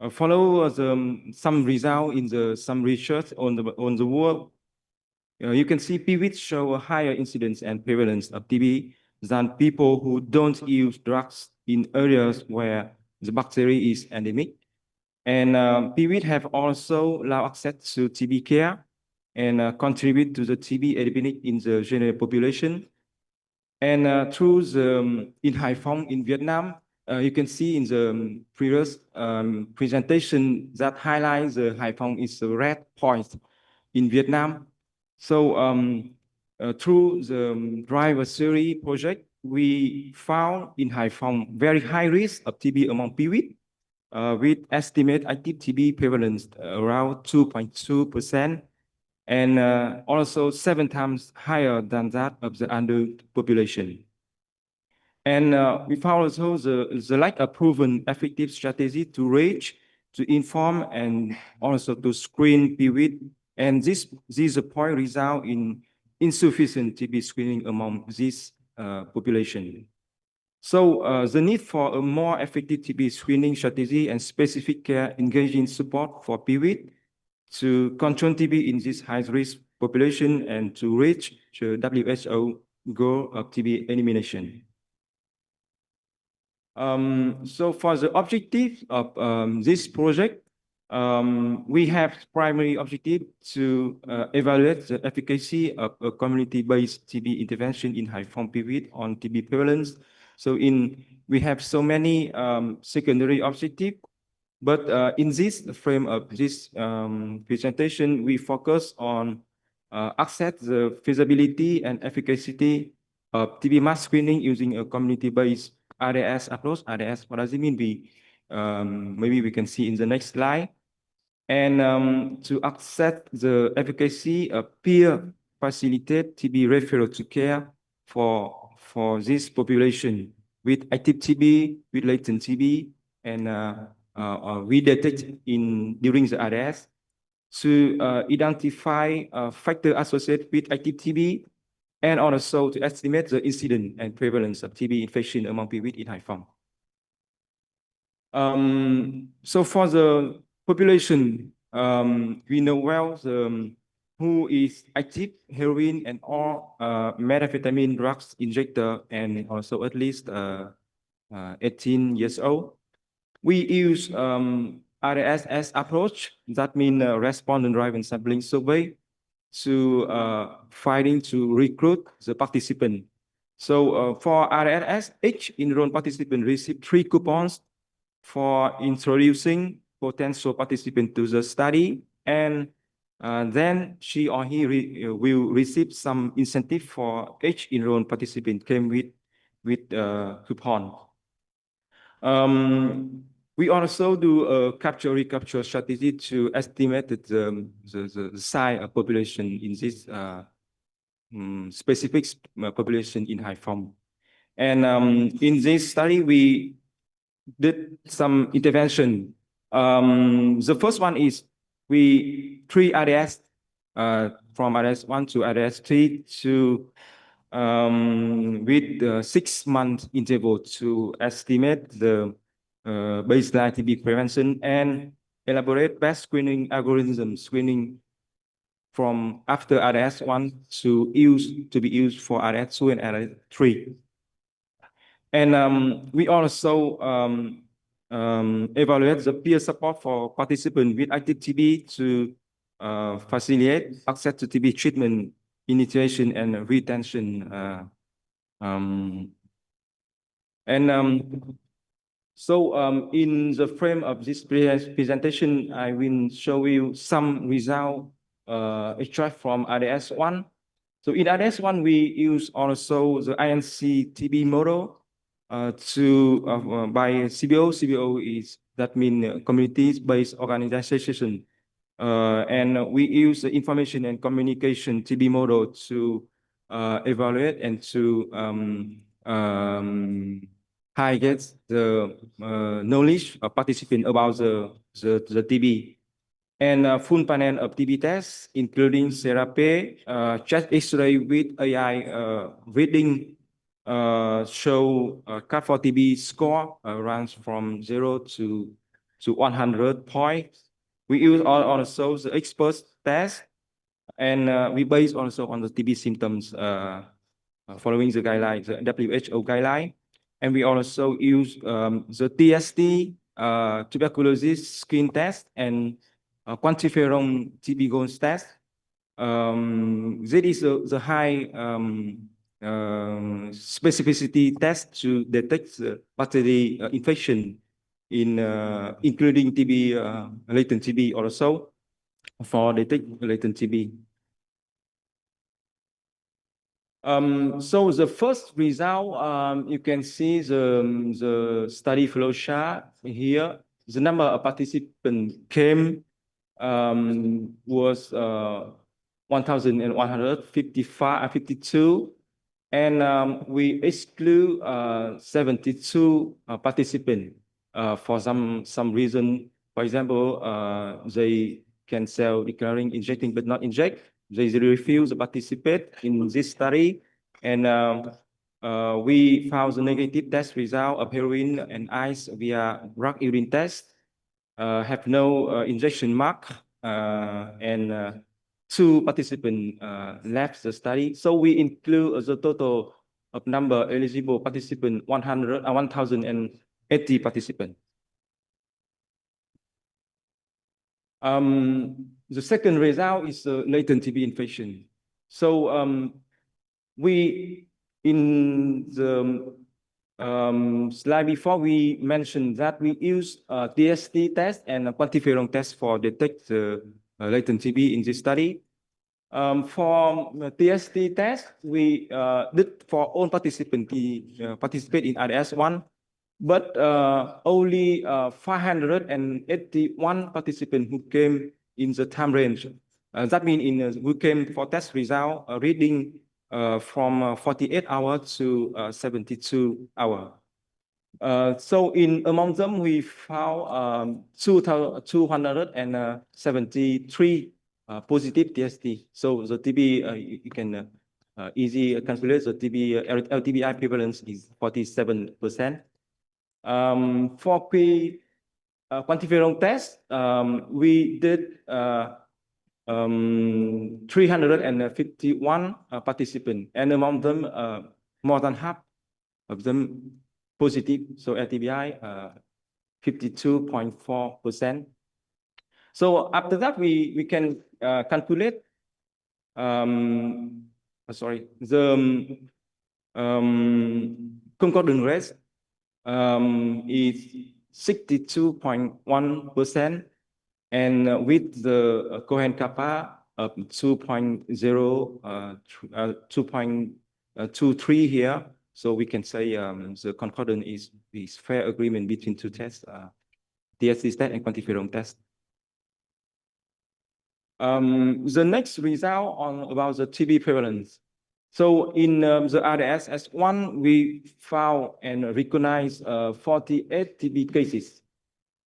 Follow some result in some research on the world. You can see PWID show a higher incidence and prevalence of TB than people who don't use drugs in areas where the bacteria is endemic. And PWID have also low access to TB care and contribute to the TB epidemic in the general population. And through the in Haiphong in Vietnam, you can see in the previous presentation that highlights the Haiphong is a red point in Vietnam. So through the driver series project, we found in Haiphong very high risk of TB among PWID, with estimated active TB prevalence around 2.2%, and also 7 times higher than that of the adult population. And we found also the lack of proven effective strategy to reach, to inform, and also to screen PWID. And this point result in insufficient TB screening among this population. So the need for a more effective TB screening strategy and specific care engaging support for PWID to control TB in this high-risk population and to reach the WHO goal of TB elimination. So for the objective of this project, we have primary objective to evaluate the efficacy of a community-based TB intervention in Haiphong PWID on TB prevalence. So we have so many secondary objectives, but in this frame of this presentation, we focus on assess the feasibility and efficacy of TB mass screening using a community-based RDS approach. RDS, what does it mean? Maybe we can see in the next slide. And to assess the efficacy of peer-facilitated TB referral to care for this population with active TB, with latent TB, and we detect during the RS to identify factors associated with active TB, and also to estimate the incidence and prevalence of TB infection among people in Haiphong. So for the population, we know well who is active heroin and or methamphetamine drugs injector, and also at least 18 years old. We use RSS approach, that means respondent-driven sampling survey, to fighting to recruit the participant. So for RSS, each enrolled participant received 3 coupons for introducing potential participant to the study, and then she or he will receive some incentive for each enrolled participant came with coupon. We also do a capture-recapture strategy to estimate the size of population in this specific population in Haiphong. And in this study, we did some intervention. The first one is we treat RDS from RDS 1 to RDS 3 to with 6-month interval to estimate the baseline TB prevention and elaborate best screening algorithm screening from after RDS 1 to be used for RDS 2 and RDS 3. And we also evaluate the peer support for participants with active TB to facilitate access to TB treatment, initiation, and retention. So in the frame of this presentation, I will show you some results extract from RDS 1. So in RDS 1, we use also the INC TB model by CBO. CBO is that means community-based organization. And we use the information and communication TB model to evaluate and to highlight the knowledge of participants about the TB. And full panel of TB tests, including therapy, chest X-ray with AI reading, show CAT for TB score runs from 0 to 100 points. We use also the expert test, and we base also on the TB symptoms following the guidelines, the WHO guideline. And we also use the TST, tuberculosis skin test, and quantiferon TB goals test. This is the high specificity test to detect bacteria infection in including TB, latent TB also for detect latent TB. So the first result, you can see the study flow chart here. The number of participants came was 1,152, and we exclude 72 participants for some reason. For example, they can declaring injecting but not inject. They refuse to participate in this study, and we found the negative test result of heroin and ice via drug urine test. Have no injection mark, and 2 participants left the study. So we include the total of number eligible participants 1,080 participants. The second result is latent TB infection. So we in the slide before, we mentioned that we use TST test and a quantiferon test for detect latent TB in this study. For the TST test, we did for all participants participate in RDS 1, but only 581 participants who came in the time range. That means who came for test result reading from 48 hours to 72 hours. So among them, we found 273 positive TST. So the TB, you can easy calculate the TB LTBI prevalence is 47%. For quantiferon test, we did 351 participants, and among them, more than half of them positive. So LTBI 52.4%. So after that, we can calculate the concordant rate is 62.1%, and with the Cohen kappa of 2.23 here, so we can say the concordant is fair agreement between two tests, TST test and quantiferon test. The next result about the TB prevalence. So in the RDS-S1, we found and recognized 48 TB cases.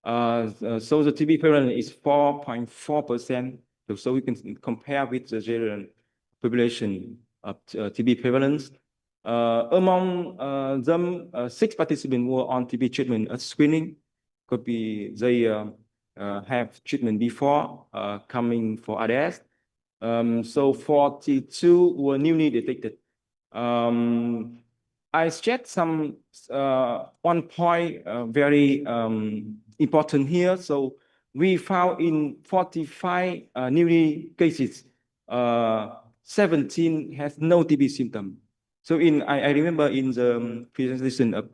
So the TB prevalence is 4.4%. So we can compare with the general population of TB prevalence. Among them, 6 participants were on TB treatment at screening. Could be they have treatment before coming for RDS. So 42 were newly detected. I shared some one point very important here. So we found in 45 newly cases, 17 has no TB symptom. So I remember in the presentation of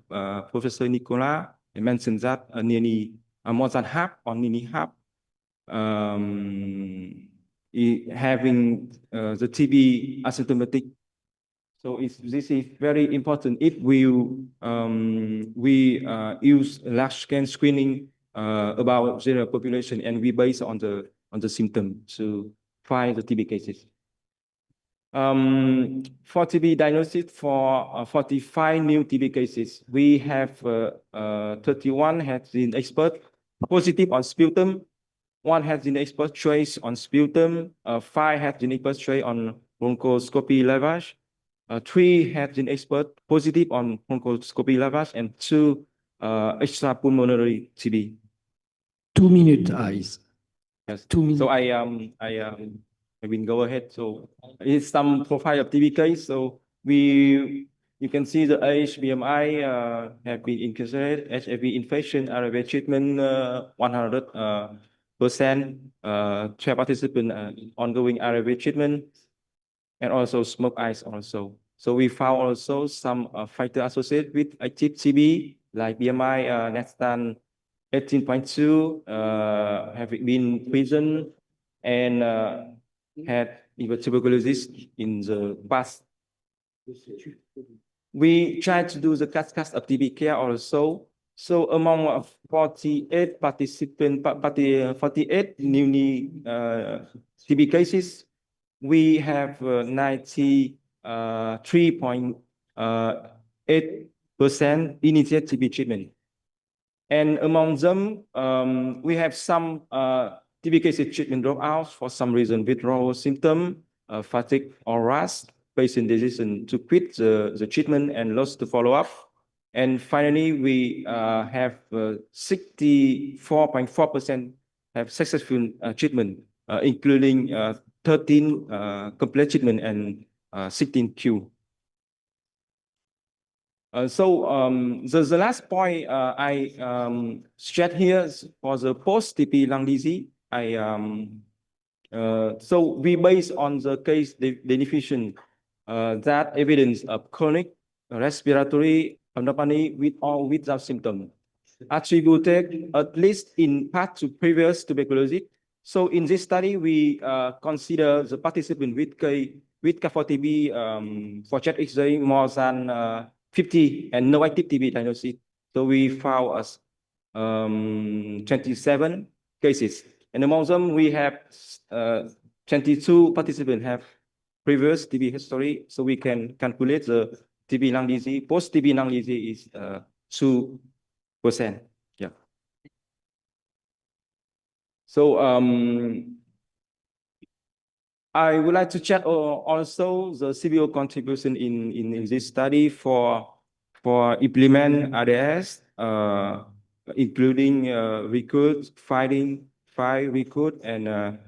Professor Nicola, I mentioned that nearly more than half or nearly half having the TB asymptomatic. So this is very important. If we use large scale screening about general population, and we base on the symptom to find the TB cases. For TB diagnosis for 45 new TB cases, we have 31 has been expert positive on sputum, 1 has been expert trace on sputum, 5 has been expert trace on bronchoscopy lavage, 3 have been expert positive on bronchoscopy lavage, and 2 extrapulmonary TB. 2 minutes, eyes. Yes. 2 minutes. So I will go ahead. So it's some profile of TB case. So you can see the age, BMI have been incarcerated, HIV infection, RV treatment 100%, 12 participants ongoing RV treatment, and also smoke ice also. So we found also some factor associated with active TB, like BMI less than 18.2, have been present, and had even tuberculosis in the past. We tried to do the cascade of TB care also. So among 48 participants, 48 newly TB cases, we have 93.8% initiate TB treatment. And among them, we have some TB cases treatment dropout for some reason, withdrawal symptom, fatigue or rash, patient decision to quit the treatment and lost the follow-up. And finally, we have 64.4% have successful treatment, including 13 complete treatment and 16 cure. The last point I shared here for the post-TB lung disease. So we based on the case definition that evidence of chronic respiratory pneumonia with or without symptom attributed at least in part to previous tuberculosis. So in this study, we consider the participant with K4TB for chest X-ray more than 50 and no active TB diagnosis. So we found as 27 cases, and among them we have 22 participants have previous TB history. So we can calculate the TB lung disease. Post TB lung disease is Yeah. So I would like to check also the CBO contribution in this study for implement ADS, including recruit, find recruit, and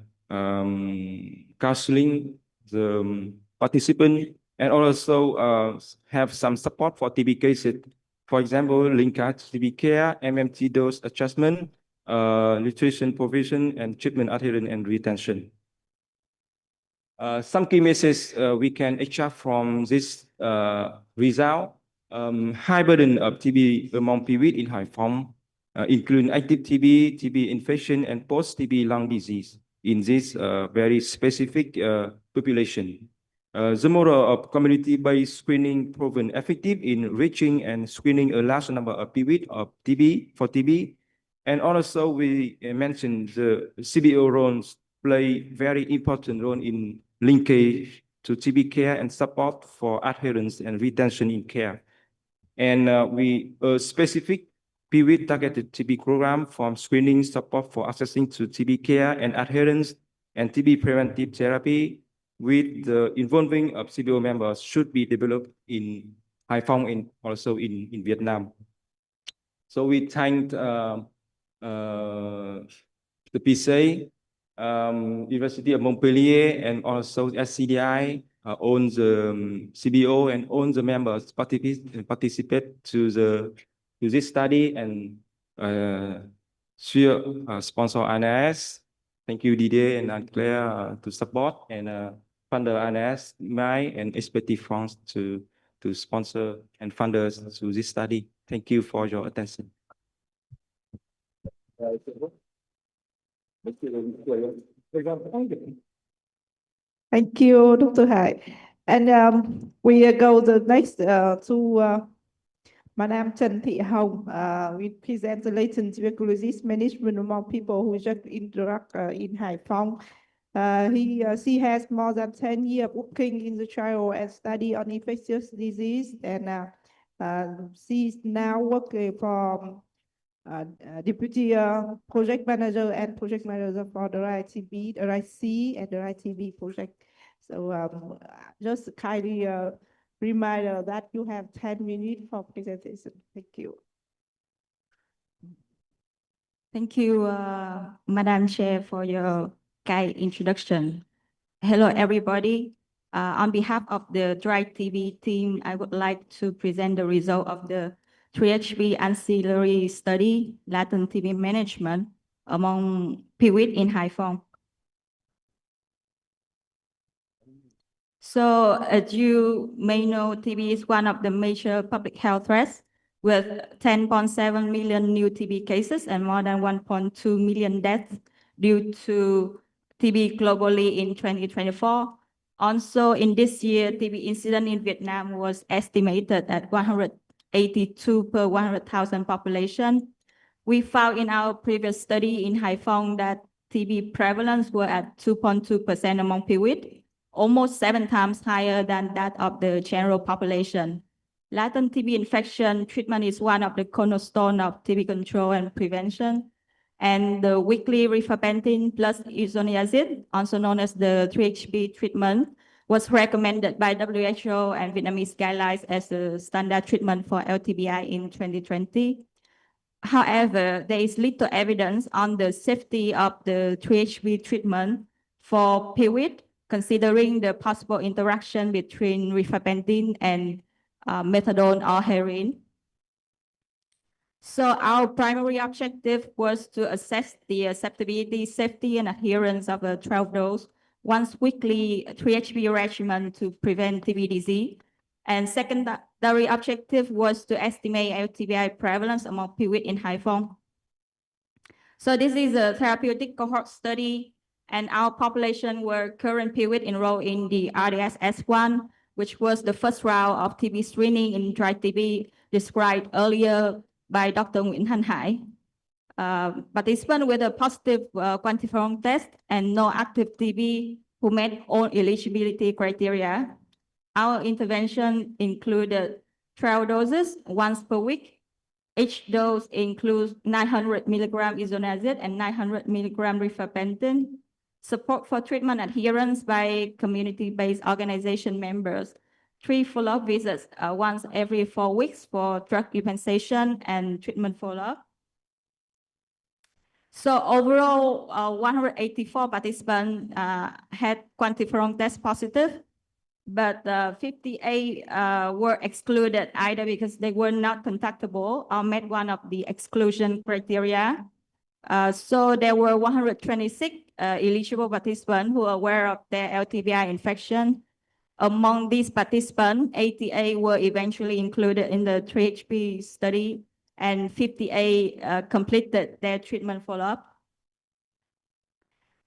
counseling the participant, and also have some support for TB cases. For example, linkage TB care, MMT dose adjustment, nutrition provision, and treatment adherence and retention. Some key messages we can extract from this result. High burden of TB among PWIT in Haiphong, including active TB, TB infection, and post-TB lung disease in this very specific population. The model of community-based screening proven effective in reaching and screening a large number of PWIT of TB. And also we mentioned the CBO roles play very important role in linkage to TB care and support for adherence and retention in care. And we specific PWIT targeted TB program from screening support for accessing to TB care and adherence and TB preventive therapy with the involving of CBO members should be developed in Haiphong and also in Vietnam. So we thanked the PSA, University of Montpellier, and also SCDI owns the CBO and owns the members participate to this study, and sponsor ANS. Thank you, Didier and Anne-Claire to support, and funder ANS Mie and Expertise France to sponsor and fund us to this study. Thank you for your attention. Thank you, Dr. Hải. And we go the next to Madam Trần Thị Hồng. We present the latent tuberculosis management among people who just interact in Haiphong. She has more than 10 years working in the trial and study on infectious disease, and she's now working for Deputy Project Manager and Project Manager for the RITB, the RIC, and the RITB project. So just kindly reminder that you have 10 minutes for presentation. Thank you. Thank you, Madam Chair, for your kind introduction. Hello, everybody. On behalf of the Dry TB team, I would like to present the result of the 3HB ancillary study, latent TB management among PWIT in Haiphong. So as you may know, TB is one of the major public health threats, with 10.7 million new TB cases and more than 1.2 million deaths due to TB globally in 2024. Also, in this year, TB incident in Vietnam was estimated at 182 per 100,000 population. We found in our previous study in Haiphong that TB prevalence were at 2.2% among PWIT, almost 7 times higher than that of the general population. Latent TB infection treatment is one of the cornerstones of TB control and prevention. And the weekly rifampicin plus isoniazid, also known as the 3HB treatment, was recommended by WHO and Vietnamese guidelines as a standard treatment for LTBI in 2020. However, there is little evidence on the safety of the 3HB treatment for PWIT, considering the possible interaction between rifampicin and methadone or heroin. So our primary objective was to assess the acceptability, safety, and adherence of a 12-dose once weekly 3HB regimen to prevent TB disease. And secondary objective was to estimate LTBI prevalence among PWIT in Haiphong. So this is a therapeutic cohort study, and our population were current PWIT enrolled in the RDS-S1, which was the first round of TB screening in dry TB described earlier by Dr. Hnkh. Participants with a positive quantiferon test and no active TB who met all eligibility criteria. Our intervention included 12 doses once per week, Each dose includes 900 milligram isoniazid and 900 milligram rifampicin. Support for treatment adherence by community-based organization members. 3 follow-up visits once every 4 weeks for drug compensation and treatment follow-up. So overall, 184 participants had quantiferon test positive, but 58 were excluded either because they were not contactable or met one of the exclusion criteria. So there were 126 eligible participants who are aware of their LTBI infection. Among these participants, 88 were eventually included in the 3HP study, and 58 completed their treatment follow-up.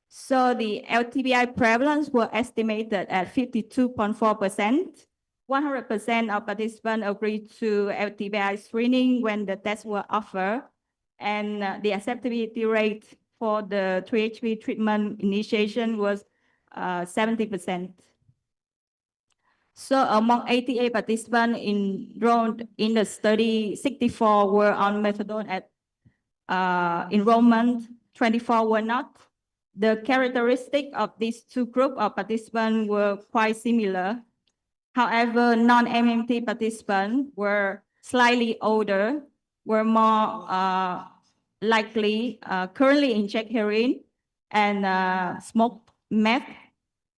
So the LTBI prevalence were estimated at 52.4%. 100% of participants agreed to LTBI screening when the tests were offered, and the acceptability rate for the 3HP treatment initiation was 70%. So among 88 participants enrolled in the study, 64 were on methadone at enrollment, 24 were not. The characteristic of these 2 groups of participants were quite similar. However, non-MMT participants were slightly older, were more likely currently inject heroin and smoke meth,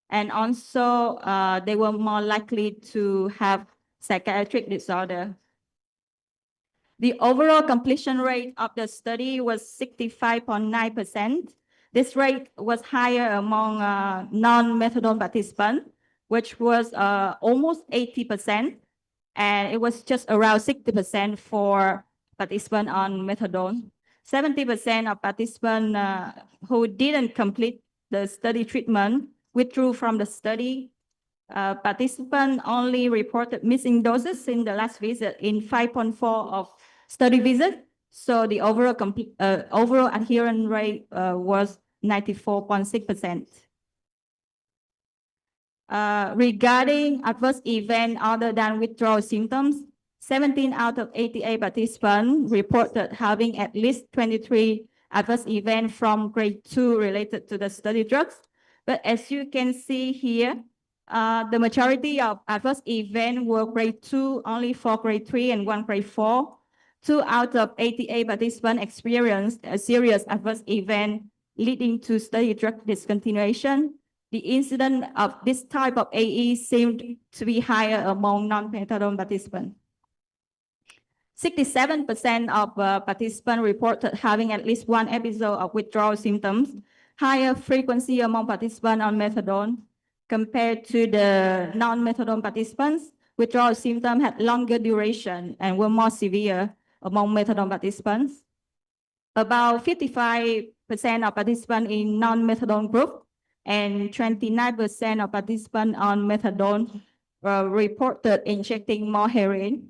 and also they were more likely to have psychiatric disorder. The overall completion rate of the study was 65.9%. This rate was higher among non-methadone participants, which was almost 80%, and it was just around 60% for participants on methadone. 70% of participants who didn't complete the study treatment withdrew from the study. Participants only reported missing doses in the last visit in 5.4 of study visits. So the overall adherence rate was 94.6%. Regarding adverse event other than withdrawal symptoms, 17 out of 88 participants reported having at least 23 adverse events from grade 2 related to the study drugs. But as you can see here, the majority of adverse events were grade 2, only 4 grade 3 and 1 grade 4. 2 out of 88 participants experienced a serious adverse event leading to study drug discontinuation. The incidence of this type of AE seemed to be higher among non-methadone participants. 67% of participants reported having at least 1 episode of withdrawal symptoms, higher frequency among participants on methadone. Compared to the non-methadone participants, withdrawal symptoms had longer duration and were more severe among methadone participants. About 55% of participants in non-methadone group and 29% of participants on methadone reported injecting more heroin.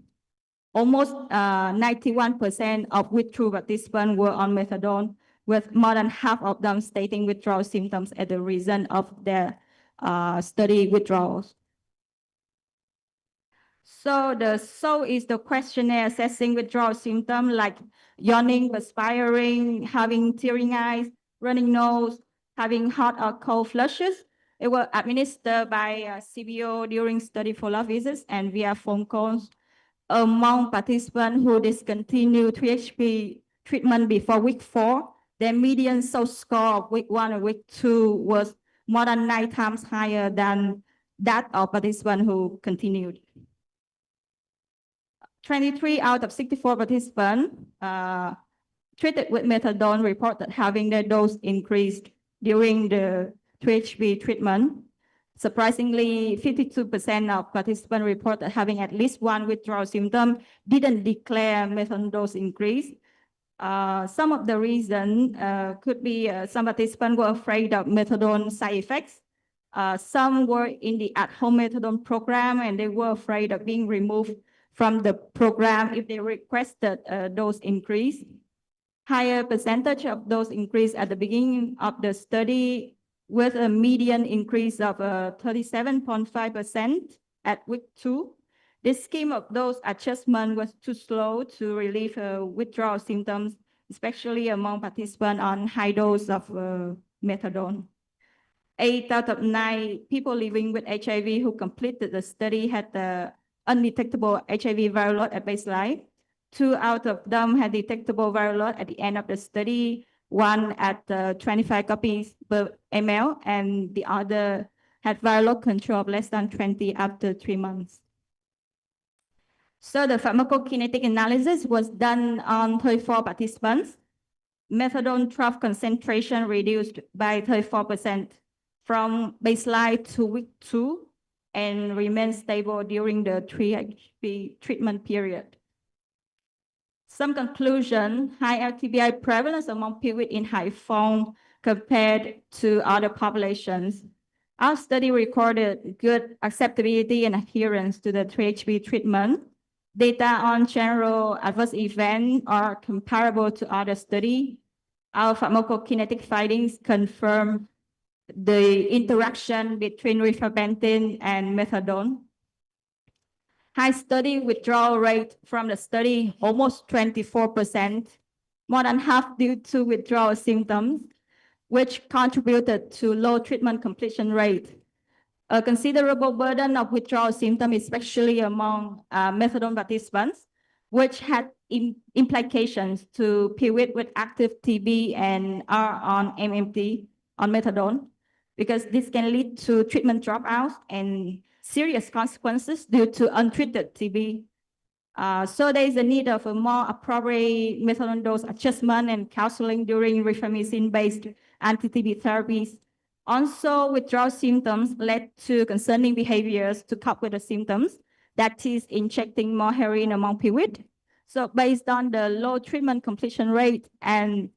Almost 91% of withdrawal participants were on methadone, with more than half of them stating withdrawal symptoms as the reason of their study withdrawals. So is the questionnaire assessing withdrawal symptoms like yawning, perspiring, having tearing eyes, running nose, having hot or cold flushes. It was administered by CBO during study follow-up visits and via phone calls. Among participants who discontinued 3HP treatment before week 4, their median SOAS score of week 1 and week 2 was more than 9 times higher than that of participants who continued. 23 out of 64 participants treated with methadone reported having their dose increased during the 3HP treatment. Surprisingly, 52% of participants reported having at least 1 withdrawal symptom, didn't declare methadone dose increase. Some of the reason could be some participants were afraid of methadone side effects. Some were in the at-home methadone program and they were afraid of being removed from the program if they requested a dose increase. Higher percentage of dose increase at the beginning of the study, with a median increase of 37.5% at week 2, This scheme of dose adjustment was too slow to relieve withdrawal symptoms, especially among participants on high dose of methadone. 8 out of 9 people living with HIV who completed the study had the undetectable HIV viral load at baseline. 2 out of them had detectable viral load at the end of the study, one at 25 copies per ml, and the other had viral load control of less than 20 after 3 months. So the pharmacokinetic analysis was done on 34 participants. Methadone trough concentration reduced by 34% from baseline to week 2 and remained stable during the 3HP treatment period. Some conclusion: high LTBI prevalence among people in high form compared to other populations. Our study recorded good acceptability and adherence to the 3HP treatment. Data on general adverse events are comparable to other studies. Our pharmacokinetic findings confirm the interaction between rifampicin and methadone. High study withdrawal rate from the study, almost 24%, more than half due to withdrawal symptoms, which contributed to low treatment completion rate. A considerable burden of withdrawal symptoms, especially among methadone participants, which had implications to people with active TB and are on MMT, on methadone, because this can lead to treatment dropouts and serious consequences due to untreated TB. So there is a need of a more appropriate methadone dose adjustment and counseling during rifampicin-based anti-TB therapies. Also, withdrawal symptoms led to concerning behaviors to cope with the symptoms, that is injecting more heroin among people. So based on the low treatment completion rate and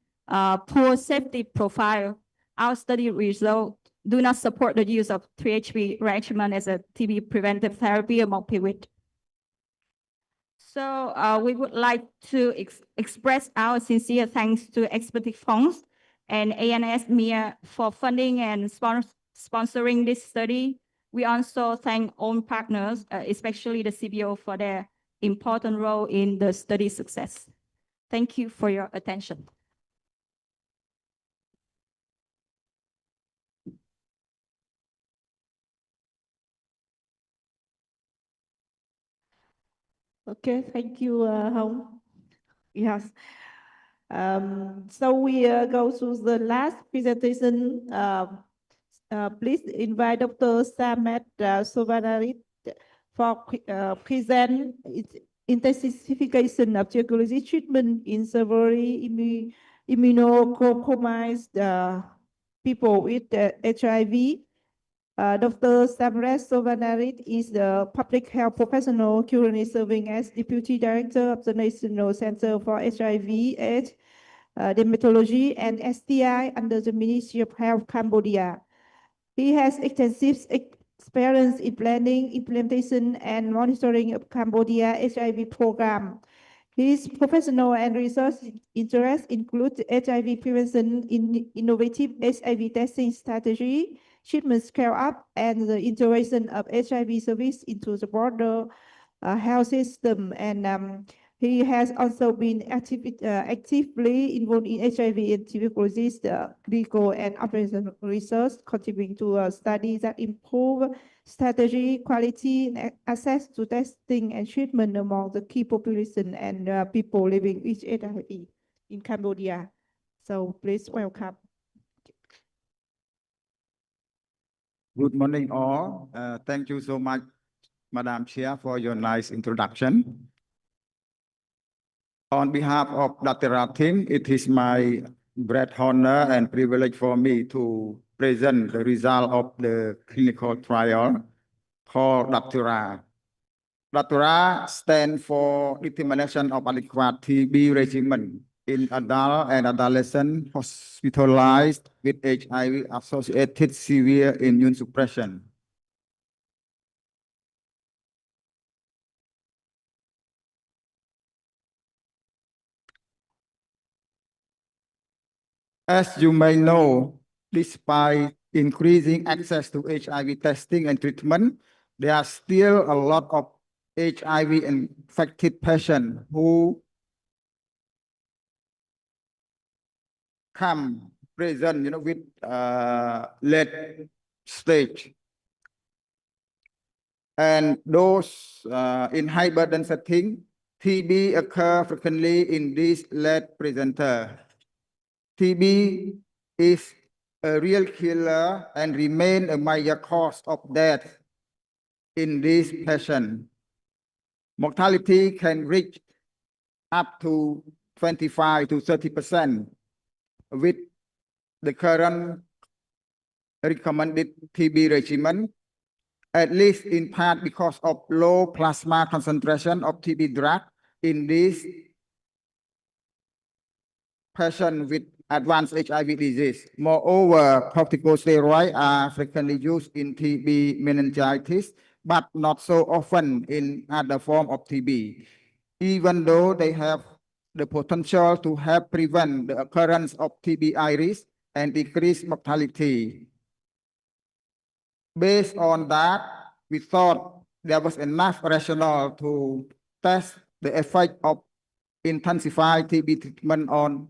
poor safety profile, our study results do not support the use of 3-HB regimen as a TB preventive therapy among people. So we would like to express our sincere thanks to Expertise Funds and ANS Mie for funding and sponsoring this study. We also thank all partners, especially the CBO, for their important role in the study success. Thank you for your attention. Okay, thank you, Hồng. Yes. So we go to the last presentation. Please invite Dr. Samet Sovanarit for present intensification of tuberculosis treatment in severely immunocompromised people with HIV. Dr. Samres Sovanarit is the public health professional currently serving as Deputy Director of the National Center for HIV/AIDS, Dermatology and STI under the Ministry of Health, Cambodia. He has extensive experience in planning, implementation, and monitoring of Cambodia HIV program. His professional and research interests include HIV prevention, innovative HIV testing strategy, treatment scale-up, and the integration of HIV service into the broader health system. And he has also been actively involved in HIV and tuberculosis, clinical and operational research, contributing to studies that improve strategy, quality, and access to testing and treatment among the key population and people living with HIV in Cambodia. So please welcome. Good morning, all. Thank you so much, Madam Chair, for your nice introduction. On behalf of Dr. team, it is my great honor and privilege for me to present the result of the clinical trial called DAPTERA. DAPTERA stands for Determination of Adequate TB Regimen in Adult and Adolescent Hospitalized with HIV-Associated Severe Immune Suppression. As you may know, despite increasing access to HIV testing and treatment, there are still a lot of HIV infected patient who come present, with late stage. And those in high burden setting, TB occur frequently in this late presenter. TB is a real killer and remain a major cause of death in this patient. Mortality can reach up to 25 to 30% with the current recommended TB regimen, at least in part because of low plasma concentration of TB drug in this patient with advanced HIV disease. Moreover, corticosteroids are frequently used in TB meningitis, but not so often in other forms of TB, even though they have the potential to help prevent the occurrence of TB iris and decrease mortality. Based on that, we thought there was enough rationale to test the effect of intensified TB treatment on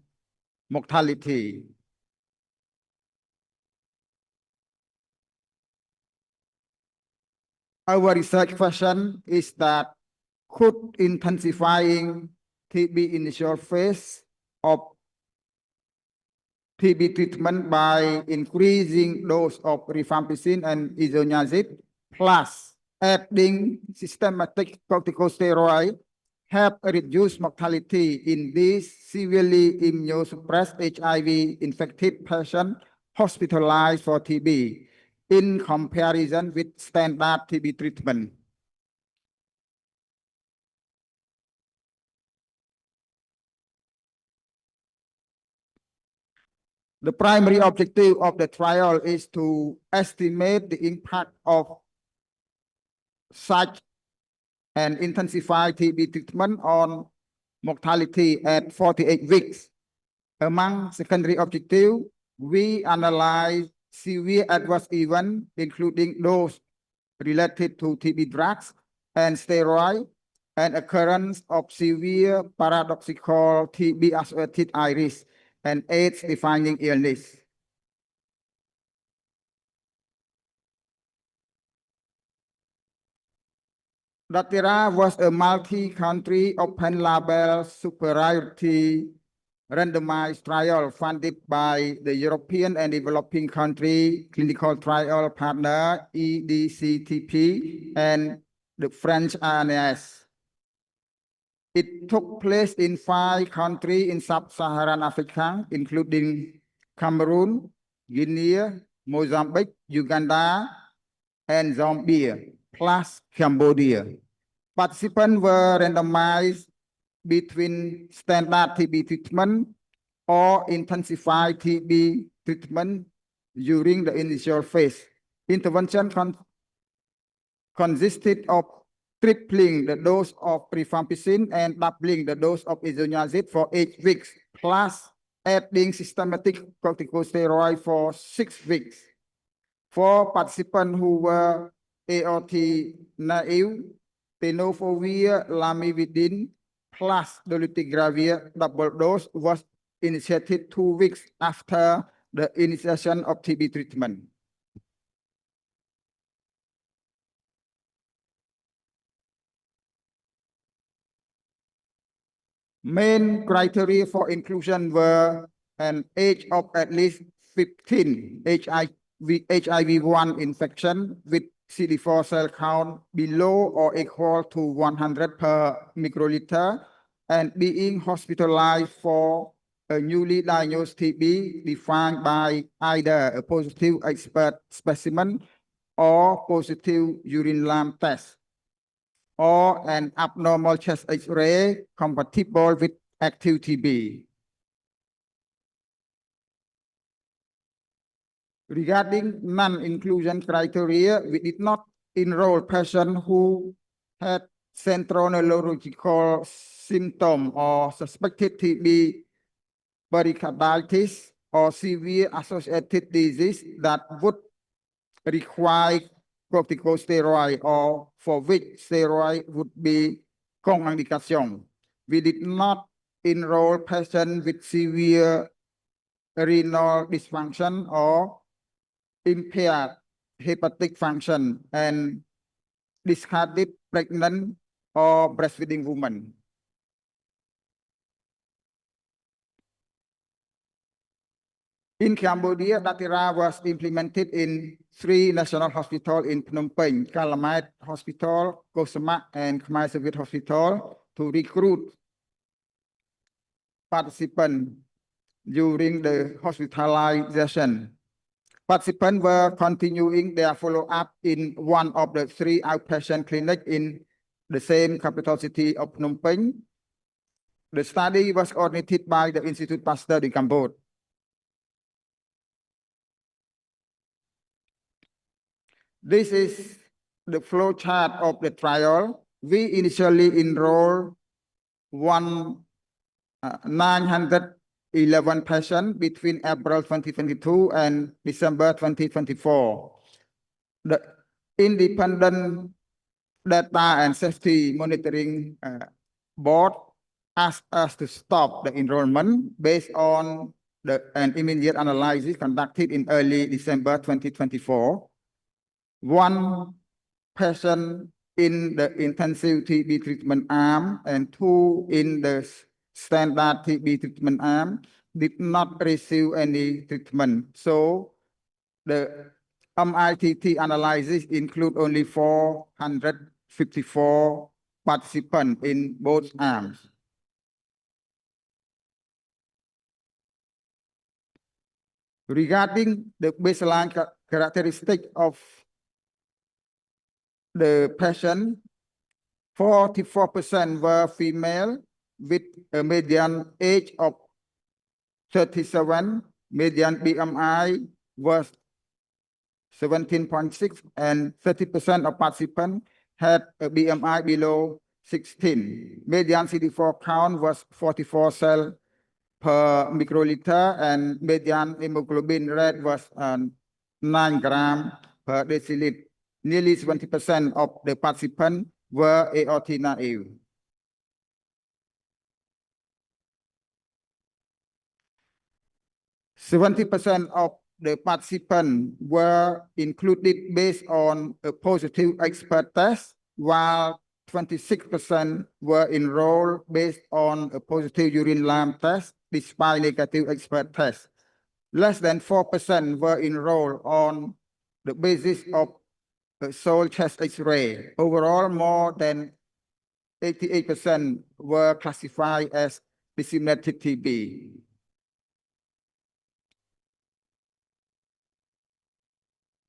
mortality. Our research question is that could intensifying TB initial phase of TB treatment by increasing dose of rifampicin and isoniazid plus adding systematic corticosteroid help reduce mortality in these severely immunosuppressed HIV infected patients hospitalized for TB in comparison with standard TB treatment. The primary objective of the trial is to estimate the impact of such an intensified TB treatment on mortality at 48 weeks. Among secondary objectives, we analyze severe adverse events, including those related to TB drugs and steroids, and occurrence of severe paradoxical TB-associated iris and AIDS-defining illness. Datura was a multi-country open-label superiority randomized trial funded by the European and developing country clinical trial partner EDCTP and the French ANS. It took place in 5 countries in sub-Saharan Africa, including Cameroon, Guinea, Mozambique, Uganda, and Zambia, plus Cambodia. Participants were randomized between standard TB treatment or intensified TB treatment during the initial phase. Intervention consisted of tripling the dose of rifampicin and doubling the dose of isoniazid for 8 weeks, plus adding systematic corticosteroid for 6 weeks. For participants who were ART naive, tenofovir lamivudine plus dolutegravir double dose was initiated 2 weeks after the initiation of TB treatment. Main criteria for inclusion were an age of at least 15, HIV-1 infection with CD4 cell count below or equal to 100 per microliter, and being hospitalized for a newly diagnosed TB defined by either a positive expert specimen or positive urine lab test, or an abnormal chest X-ray compatible with active TB. Regarding non-inclusion criteria, we did not enroll patients who had central neurological symptom or suspected TB, pericarditis, or severe associated disease that would require corticosteroid or for which steroid would be contre-indication. We did not enroll patients with severe renal dysfunction or impaired hepatic function and discarded pregnant or breastfeeding women. In Cambodia, Datira was implemented in 3 national hospitals in Phnom Penh, Kalamat Hospital, Koh Samak, and Khmer Soviet Hospital to recruit participants during the hospitalization. Participants were continuing their follow-up in one of the 3 outpatient clinics in the same capital city of Phnom Penh. The study was coordinated by the Institute Pasteur de Cambodia. This is the flow chart of the trial. We initially enrolled 911 patients between April 2022 and December 2024. The Independent Data and Safety Monitoring Board asked us to stop the enrollment based on an immediate analysis conducted in early December 2024. 1 patient in the intensive TB treatment arm and 2 in the standard TB treatment arm did not receive any treatment. So the MITT analysis include only 454 participants in both arms. Regarding the baseline characteristic of the patient, 44% were female with a median age of 37, median BMI was 17.6, and 30% of participants had a BMI below 16. Median CD4 count was 44 cells per microliter, and median hemoglobin rate was 9 grams per deciliter. Nearly 20% of the participants were ART naive. %70 of the participants were included based on a positive expert test, while 26% were enrolled based on a positive urine lab test despite negative expert test. Less than 4% were enrolled on the basis of a sole chest X-ray. Overall, more than 88% were classified as disseminated TB.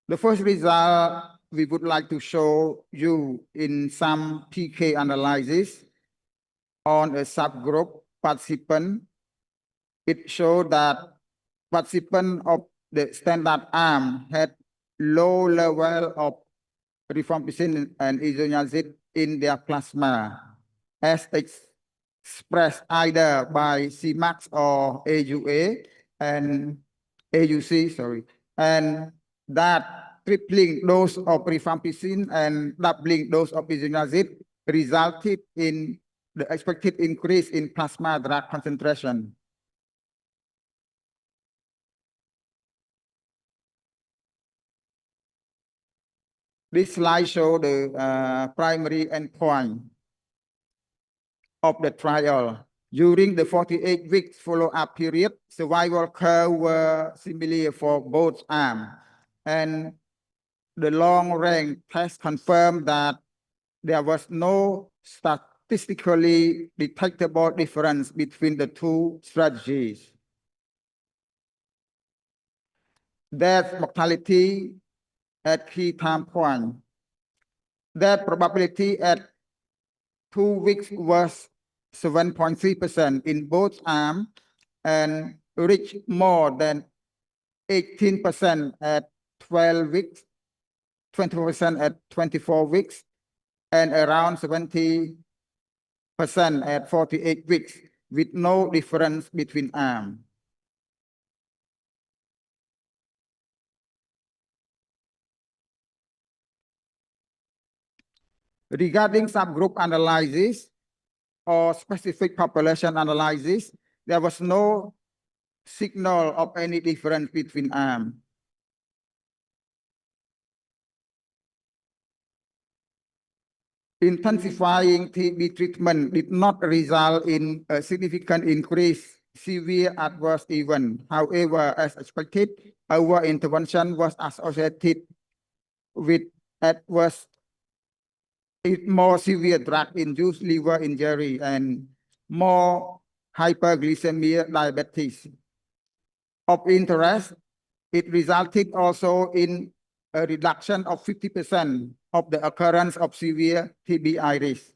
The first result we would like to show you in some PK analysis on a subgroup participant. It showed that participants of the standard arm had low level of rifampicin and isoniazid in their plasma, as expressed either by Cmax or AUC, and that tripling dose of rifampicin and doubling dose of isoniazid resulted in the expected increase in plasma drug concentration. This slide shows the primary endpoint of the trial. During the 48 weeks follow-up period, survival curve were similar for both arms, and the long-range test confirmed that there was no statistically detectable difference between the 2 strategies. Death mortality at key time point. That probability at 2 weeks was 7.3% in both arms and reached more than 18% at 12 weeks, 20% at 24 weeks, and around 70% at 48 weeks, with no difference between arms. Regarding subgroup analysis or specific population analysis, there was no signal of any difference between arms. Intensifying TB treatment did not result in a significant increase severe adverse event. However, as expected, our intervention was associated with adverse, more severe drug-induced liver injury and more hyperglycemia diabetes. Of interest, it resulted also in a reduction of 50% of the occurrence of severe TB iris.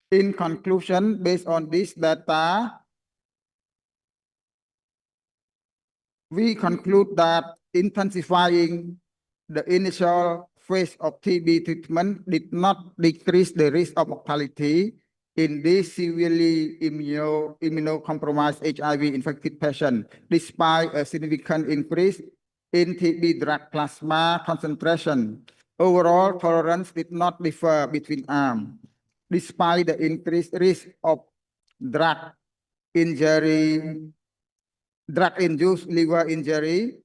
In conclusion, based on this data, we conclude that intensifying the initial phase of TB treatment did not decrease the risk of mortality in this severely immunocompromised HIV-infected patient, despite a significant increase in TB drug plasma concentration. Overall tolerance did not differ between arms, despite the increased risk of drug injury, drug-induced liver injury,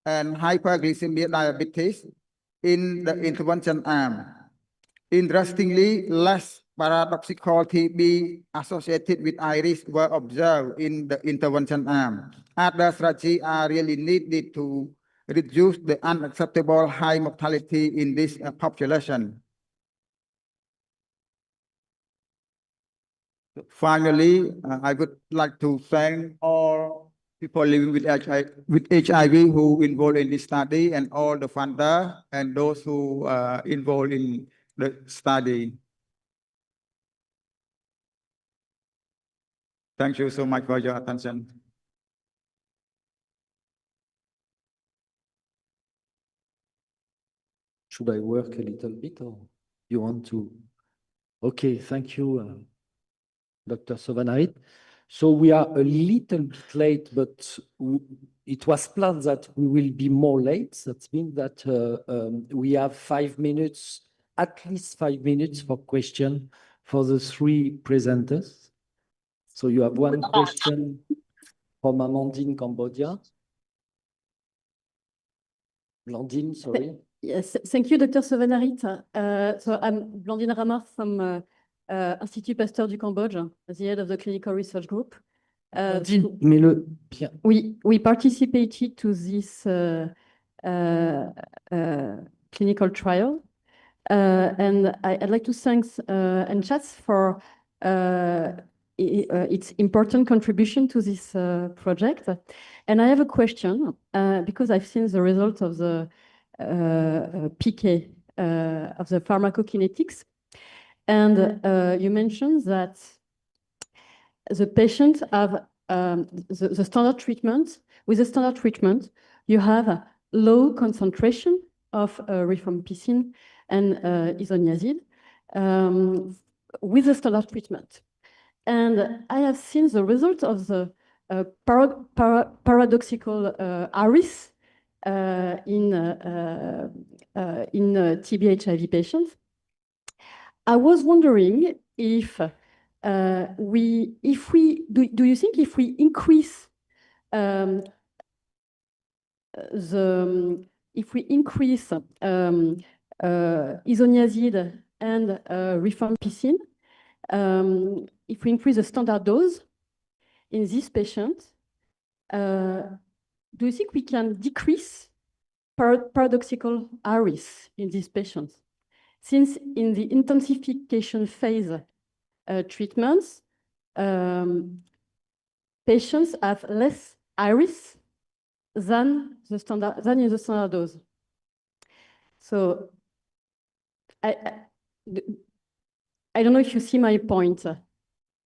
and hyperglycemia diabetes in the intervention arm. Interestingly, less paradoxical TB associated with iris were observed in the intervention arm. Other strategies are really needed to reduce the unacceptable high mortality in this population. Finally, I would like to thank all people living with HIV who involved in this study, and all the funders and those who are involved in the study. Thank you so much for your attention. Should I work a little bit or you want to? Okay, thank you, Dr. Sovanait. So we are a little bit late, but it was planned that we will be more late. That means that we have 5 minutes, at least 5 minutes for question for the three presenters. So you have one question from Amandine, Cambodia. Blandine, sorry. Yes, thank you, Dr. Sovanait. So I'm Blandine Ramar from Institut Pasteur du Cambodge, the head of the clinical research group. Mets-le bien. We participated to this clinical trial, and I'd like to thank NGHÄ for its important contribution to this project. And I have a question, because I've seen the result of the PK of the pharmacokinetics. And you mentioned that the patients have the standard treatment. With the standard treatment, you have a low concentration of rifampicin and isoniazid with the standard treatment. And I have seen the result of the paradoxical ARIS in TB-HIV patients. I was wondering if do you think if we increase isoniazid and rifampicin, if we increase the standard dose in these patients, do you think we can decrease paradoxical ARIS in these patients? Since in the intensification phase treatments, patients have less ARIS than in the standard dose. So I don't know if you see my point.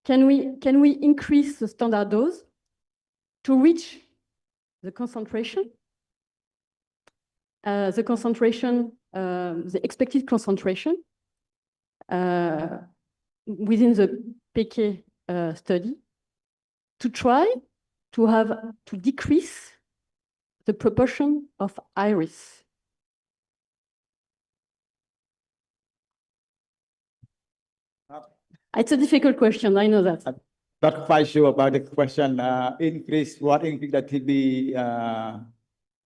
Can we increase the standard dose to reach the concentration? The expected concentration within the PK study, to try to decrease the proportion of iris? It's a difficult question, I know that. Not quite sure about the question. Increase the TB,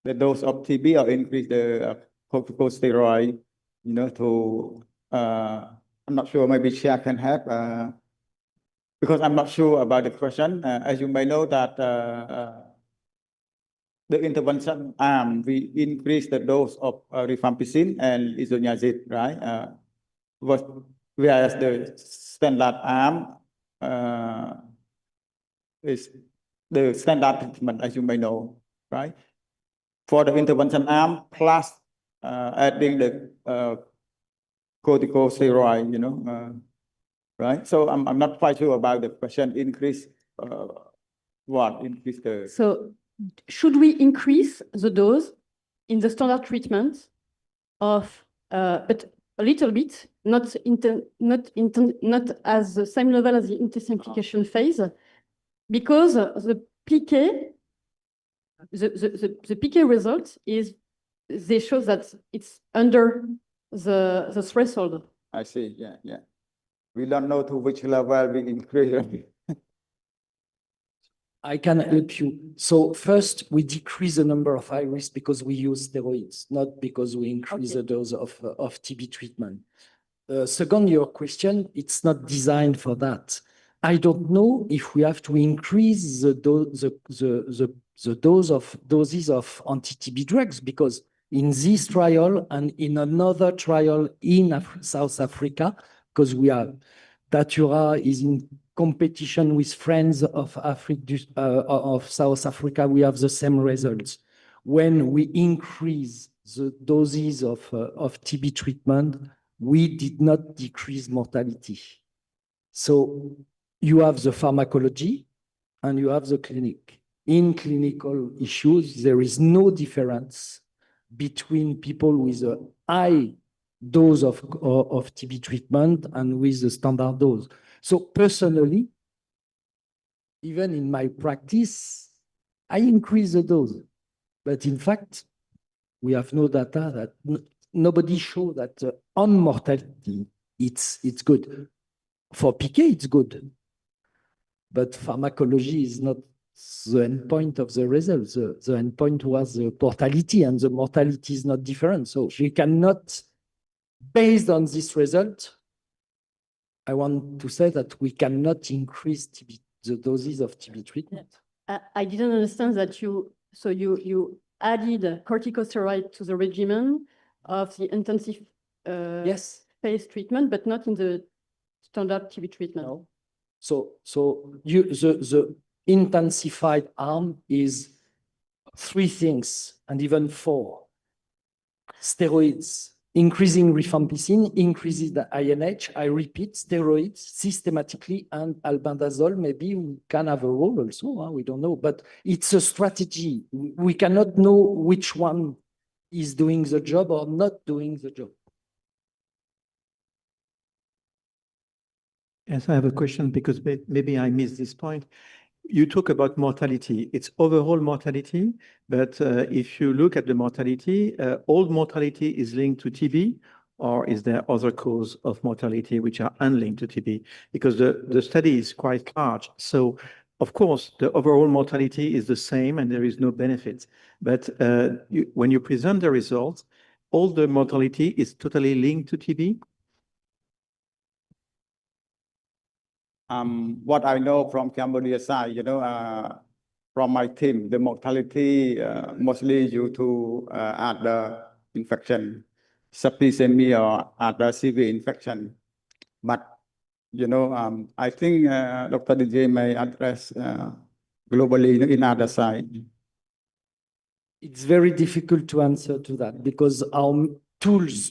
the dose of TB, or increase the corticosteroid, I'm not sure, maybe Chair can help, because I'm not sure about the question. As you may know that the intervention arm, we increase the dose of rifampicin and isoniazid, right? Whereas the standard arm is the standard treatment, as you may know, right? For the intervention arm, plus adding the corticosteroid, right? So I'm not quite sure about the question. Increase what? Increase the. So should we increase the dose in the standard treatment of, but a little bit, not as the same level as the intensification phase, because the PK, the PK result is, they show that it's under the threshold. I see, yeah. We don't know to which level we increase. I can help you. So first, we decrease the number of iris because we use steroids, not because we increase the dose of TB treatment. Second, your question, it's not designed for that. I don't know if we have to increase the doses of anti-TB drugs, because in this trial and in another trial in South Africa, because Datura is in competition with friends of South Africa, we have the same results. When we increase the doses of TB treatment, we did not decrease mortality. So you have the pharmacology and you have the clinic. In clinical issues, there is no difference between people with a high dose of TB treatment and with the standard dose. So personally, even in my practice, I increase the dose. But in fact, we have no data that nobody showed that on mortality, it's good. For PK, it's good. But pharmacology is not the endpoint of the results. The endpoint was the mortality, and the mortality is not different. So we cannot, based on this result, I want to say that we cannot increase the doses of TB treatment. I didn't understand that you added corticosteroid to the regimen of the intensive yes, phase treatment, but not in the standard TB treatment. No. So the intensified arm is 3 things, and even 4. Steroids, increasing rifampicin, increases the INH. I repeat, steroids systematically, and albendazole maybe can have a role also. We don't know, but it's a strategy. We cannot know which one is doing the job or not doing the job. Yes, I have a question because maybe I missed this point. You talk about mortality. It's overall mortality, but if you look at the mortality, all mortality is linked to TB, or is there other cause of mortality which are unlinked to TB? Because the study is quite large. So, of course, the overall mortality is the same and there is no benefit. But when you present the results, all the mortality is totally linked to TB? What I know from Cambodia side, from my team, the mortality mostly due to other infection, septicemia or other severe infection. But, I think Dr. DJ may address globally in other side. It's very difficult to answer to that because our tools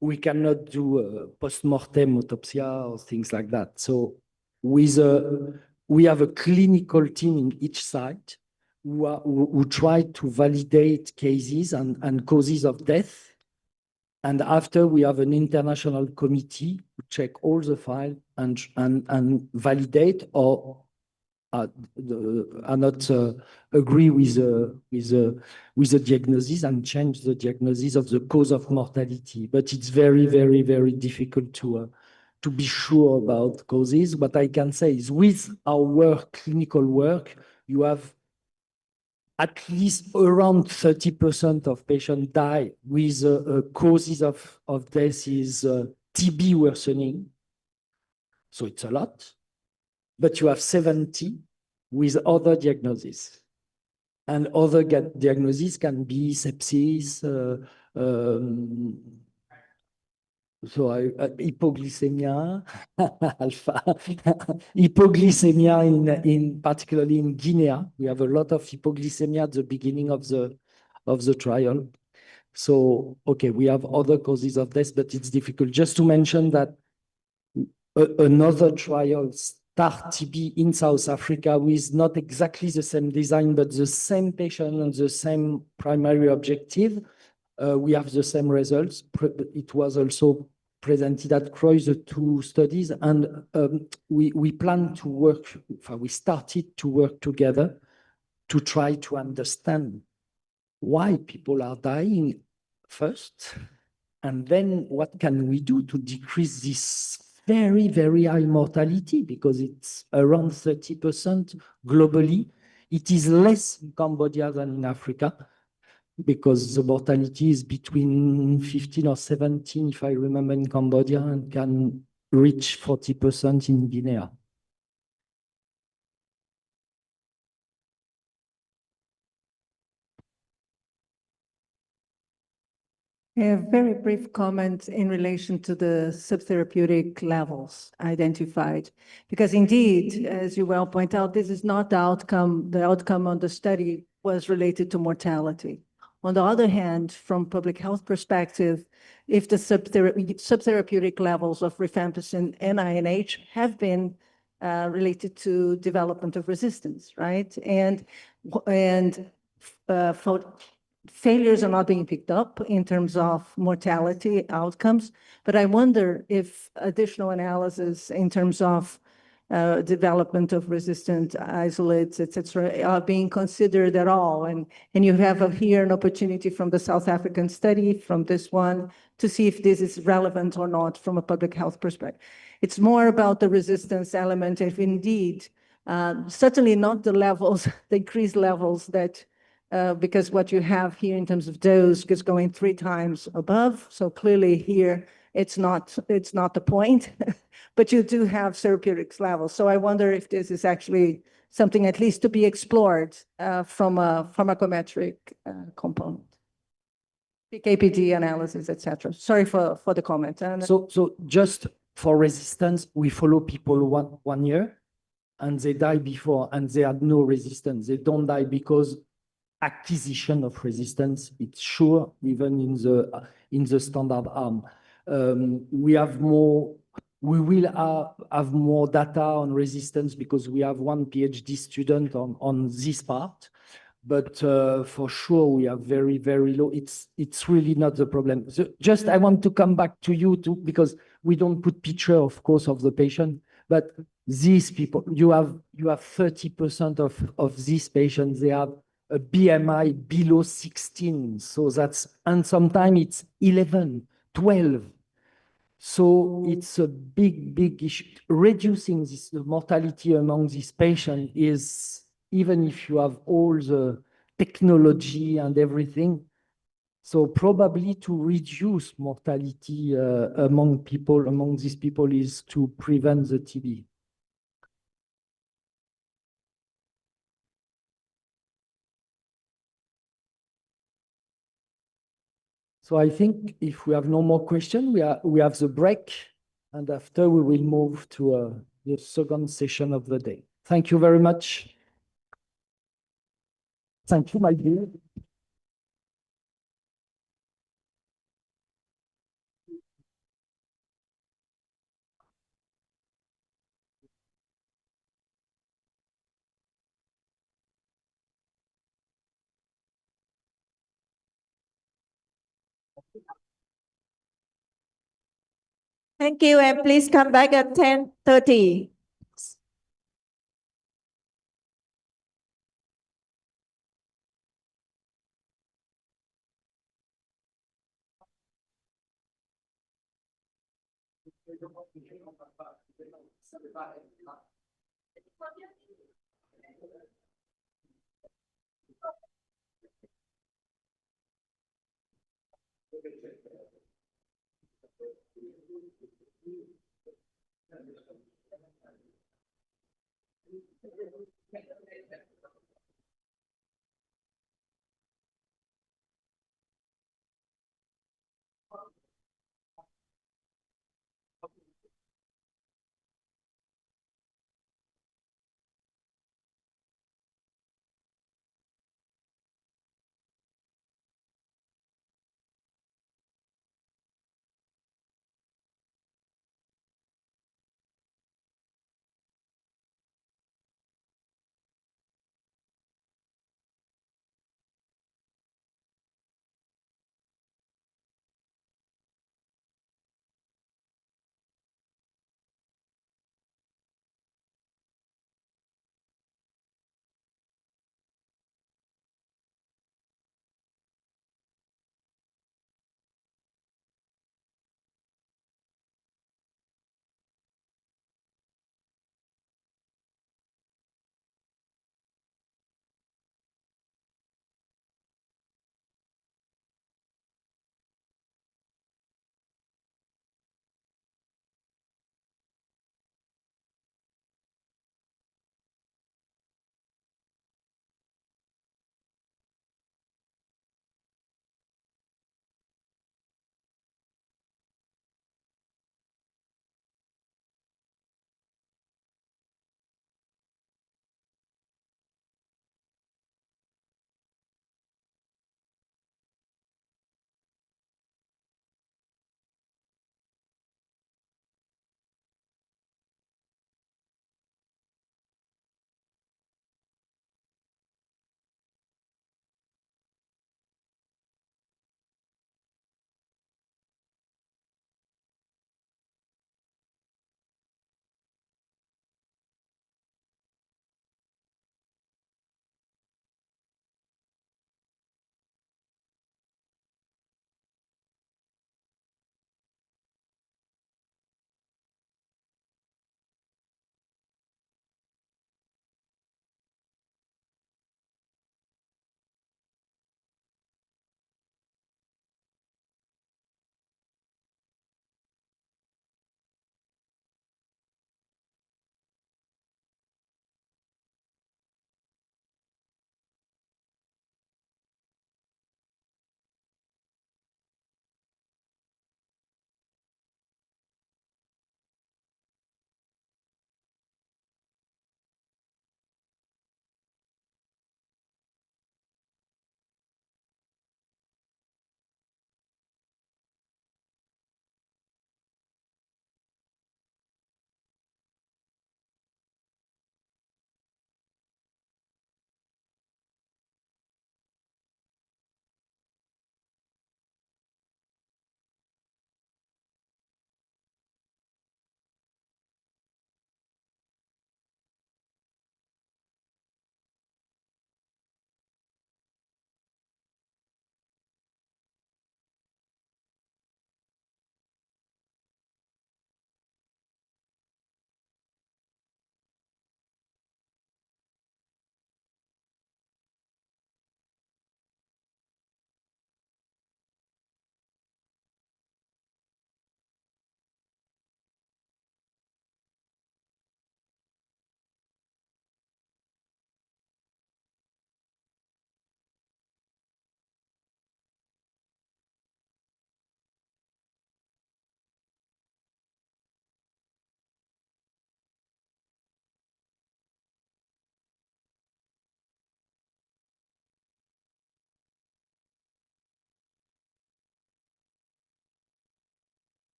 we cannot do post-mortem autopsy or things like that. So we have a clinical team in each site who try to validate cases and causes of death. And after, we have an international committee who check all the files and validate or agree with the diagnosis and change the diagnosis of the cause of mortality. But it's very, very, very difficult to be sure about causes. What I can say is with our work, clinical work, you have at least around 30% of patients die with causes of death is TB worsening. So it's a lot. But you have 70 with other diagnoses. And other diagnoses can be sepsis, hypoglycemia, alpha, hypoglycemia in particularly in Guinea. We have a lot of hypoglycemia at the beginning of the trial. So, okay, we have other causes of death, but it's difficult. Just to mention that another trial, STAR-TB in South Africa, with not exactly the same design, but the same patient and the same primary objective. We have the same results. It was also presented at CROI, the two studies, and we plan to work, we started to work together to try to understand why people are dying first, and then what can we do to decrease this very, very high mortality, because it's around 30% globally. It is less in Cambodia than in Africa, because the mortality is between 15 or 17, if I remember, in Cambodia, and can reach 40% in Guinea. A very brief comment in relation to the subtherapeutic levels identified, because indeed, as you well point out, this is not the outcome. The outcome on the study was related to mortality. On the other hand, from public health perspective, if the subtherapeutic levels of rifampicin and INH have been related to development of resistance, right? And failures are not being picked up in terms of mortality outcomes, but I wonder if additional analysis in terms of development of resistant isolates, et cetera, are being considered at all. And you have here an opportunity from the South African study, from this one, to see if this is relevant or not from a public health perspective. It's more about the resistance element, if indeed, certainly not the levels, the increased levels that because what you have here in terms of dose is going 3 times above. So clearly here, it's not the point, but you do have therapeutic levels. So I wonder if this is actually something at least to be explored from a pharmacometric component. PKPD analysis, etc. Sorry for the comment. So just for resistance, we follow people one year, and they die before, and they had no resistance. They don't die because acquisition of resistance, it's sure, even in the standard arm. We will have more data on resistance because we have one PhD student on this part, but for sure we are very, very low. It's really not the problem. So just I want to come back to you too, because we don't put picture, of course, of the patient, but these people, you have 30% of these patients, they have a BMI below 16. So and sometimes it's 11, 12. So it's a big, big issue. Reducing the mortality among these patients is, even if you have all the technology and everything, so probably to reduce mortality among these people is to prevent the TB. So I think if we have no more questions, we have the break, and after we will move to the second session of the day. Thank you very much. Thank you, my dear. Thank you, and please come back at 10:30.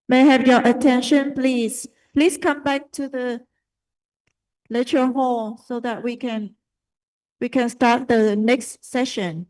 May I have your attention, please? Please come back to the lecture hall so that we can start the next session.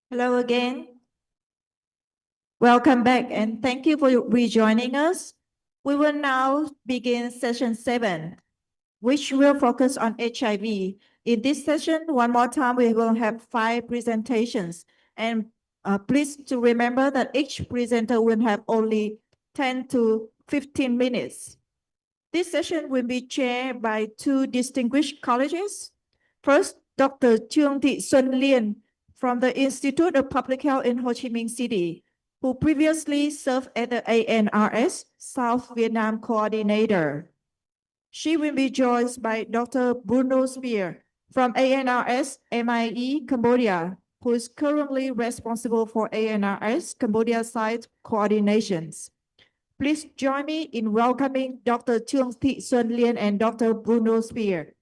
Hello again. Welcome back and thank you for rejoining us. We will now begin session 7, which will focus on HIV. In this session, one more time, we will have 5 presentations. And please to remember that each presenter will have only 10 to 15 minutes. This session will be chaired by 2 distinguished colleagues. First, Dr. Trương Thị Xuân Liên from the Institute of Public Health in Ho Chi Minh City, who previously served as the ANRS South Vietnam Coordinator. She will be joined by Dr. Bruno Spear from ANRS MIE Cambodia, who is currently responsible for ANRS Cambodia site coordinations. Please join me in welcoming Dr. Trương Thị Xuân Liên and Dr. Bruno Spear.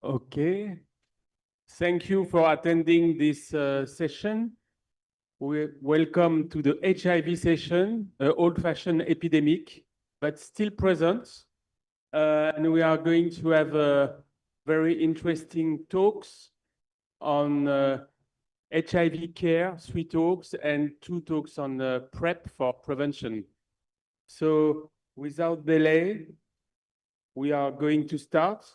Okay. Thank you for attending this session. Welcome to the HIV session, old-fashioned epidemic, but still present. And we are going to have very interesting talks on HIV care, 3 talks, and 2 talks on PrEP for prevention. So without delay, we are going to start.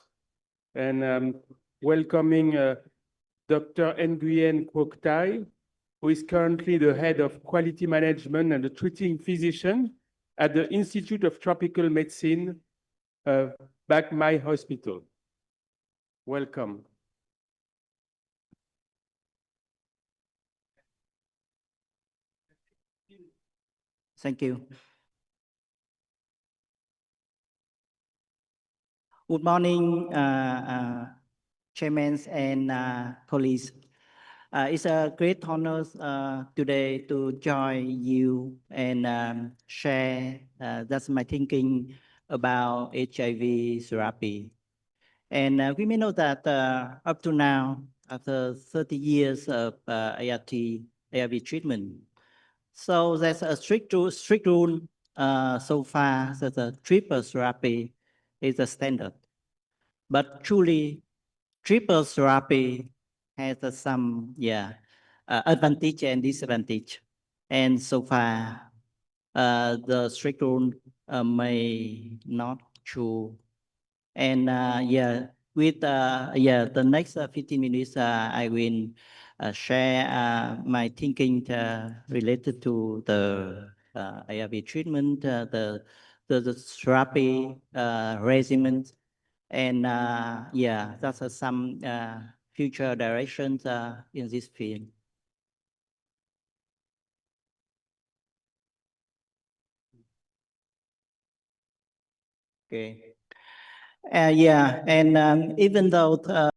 And welcoming Dr. Nguyen Quoc Thai, who is currently the head of quality management and the treating physician at the Institute of Tropical Medicine, Bac Mai Hospital. Welcome. Thank you. Good morning, chairmen and colleagues. It's a great honor today to join you and share that's my thinking about HIV therapy. And we may know that up to now, after 30 years of ARV treatment, so there's a strict rule so far that the triple therapy is the standard. But truly, triple therapy has some advantage and disadvantage. And so far, the strict rule may not true. And with the next 15 minutes, I will share my thinking related to the ARV treatment, the therapy regimen, and that's some future directions in this field. Okay. And even though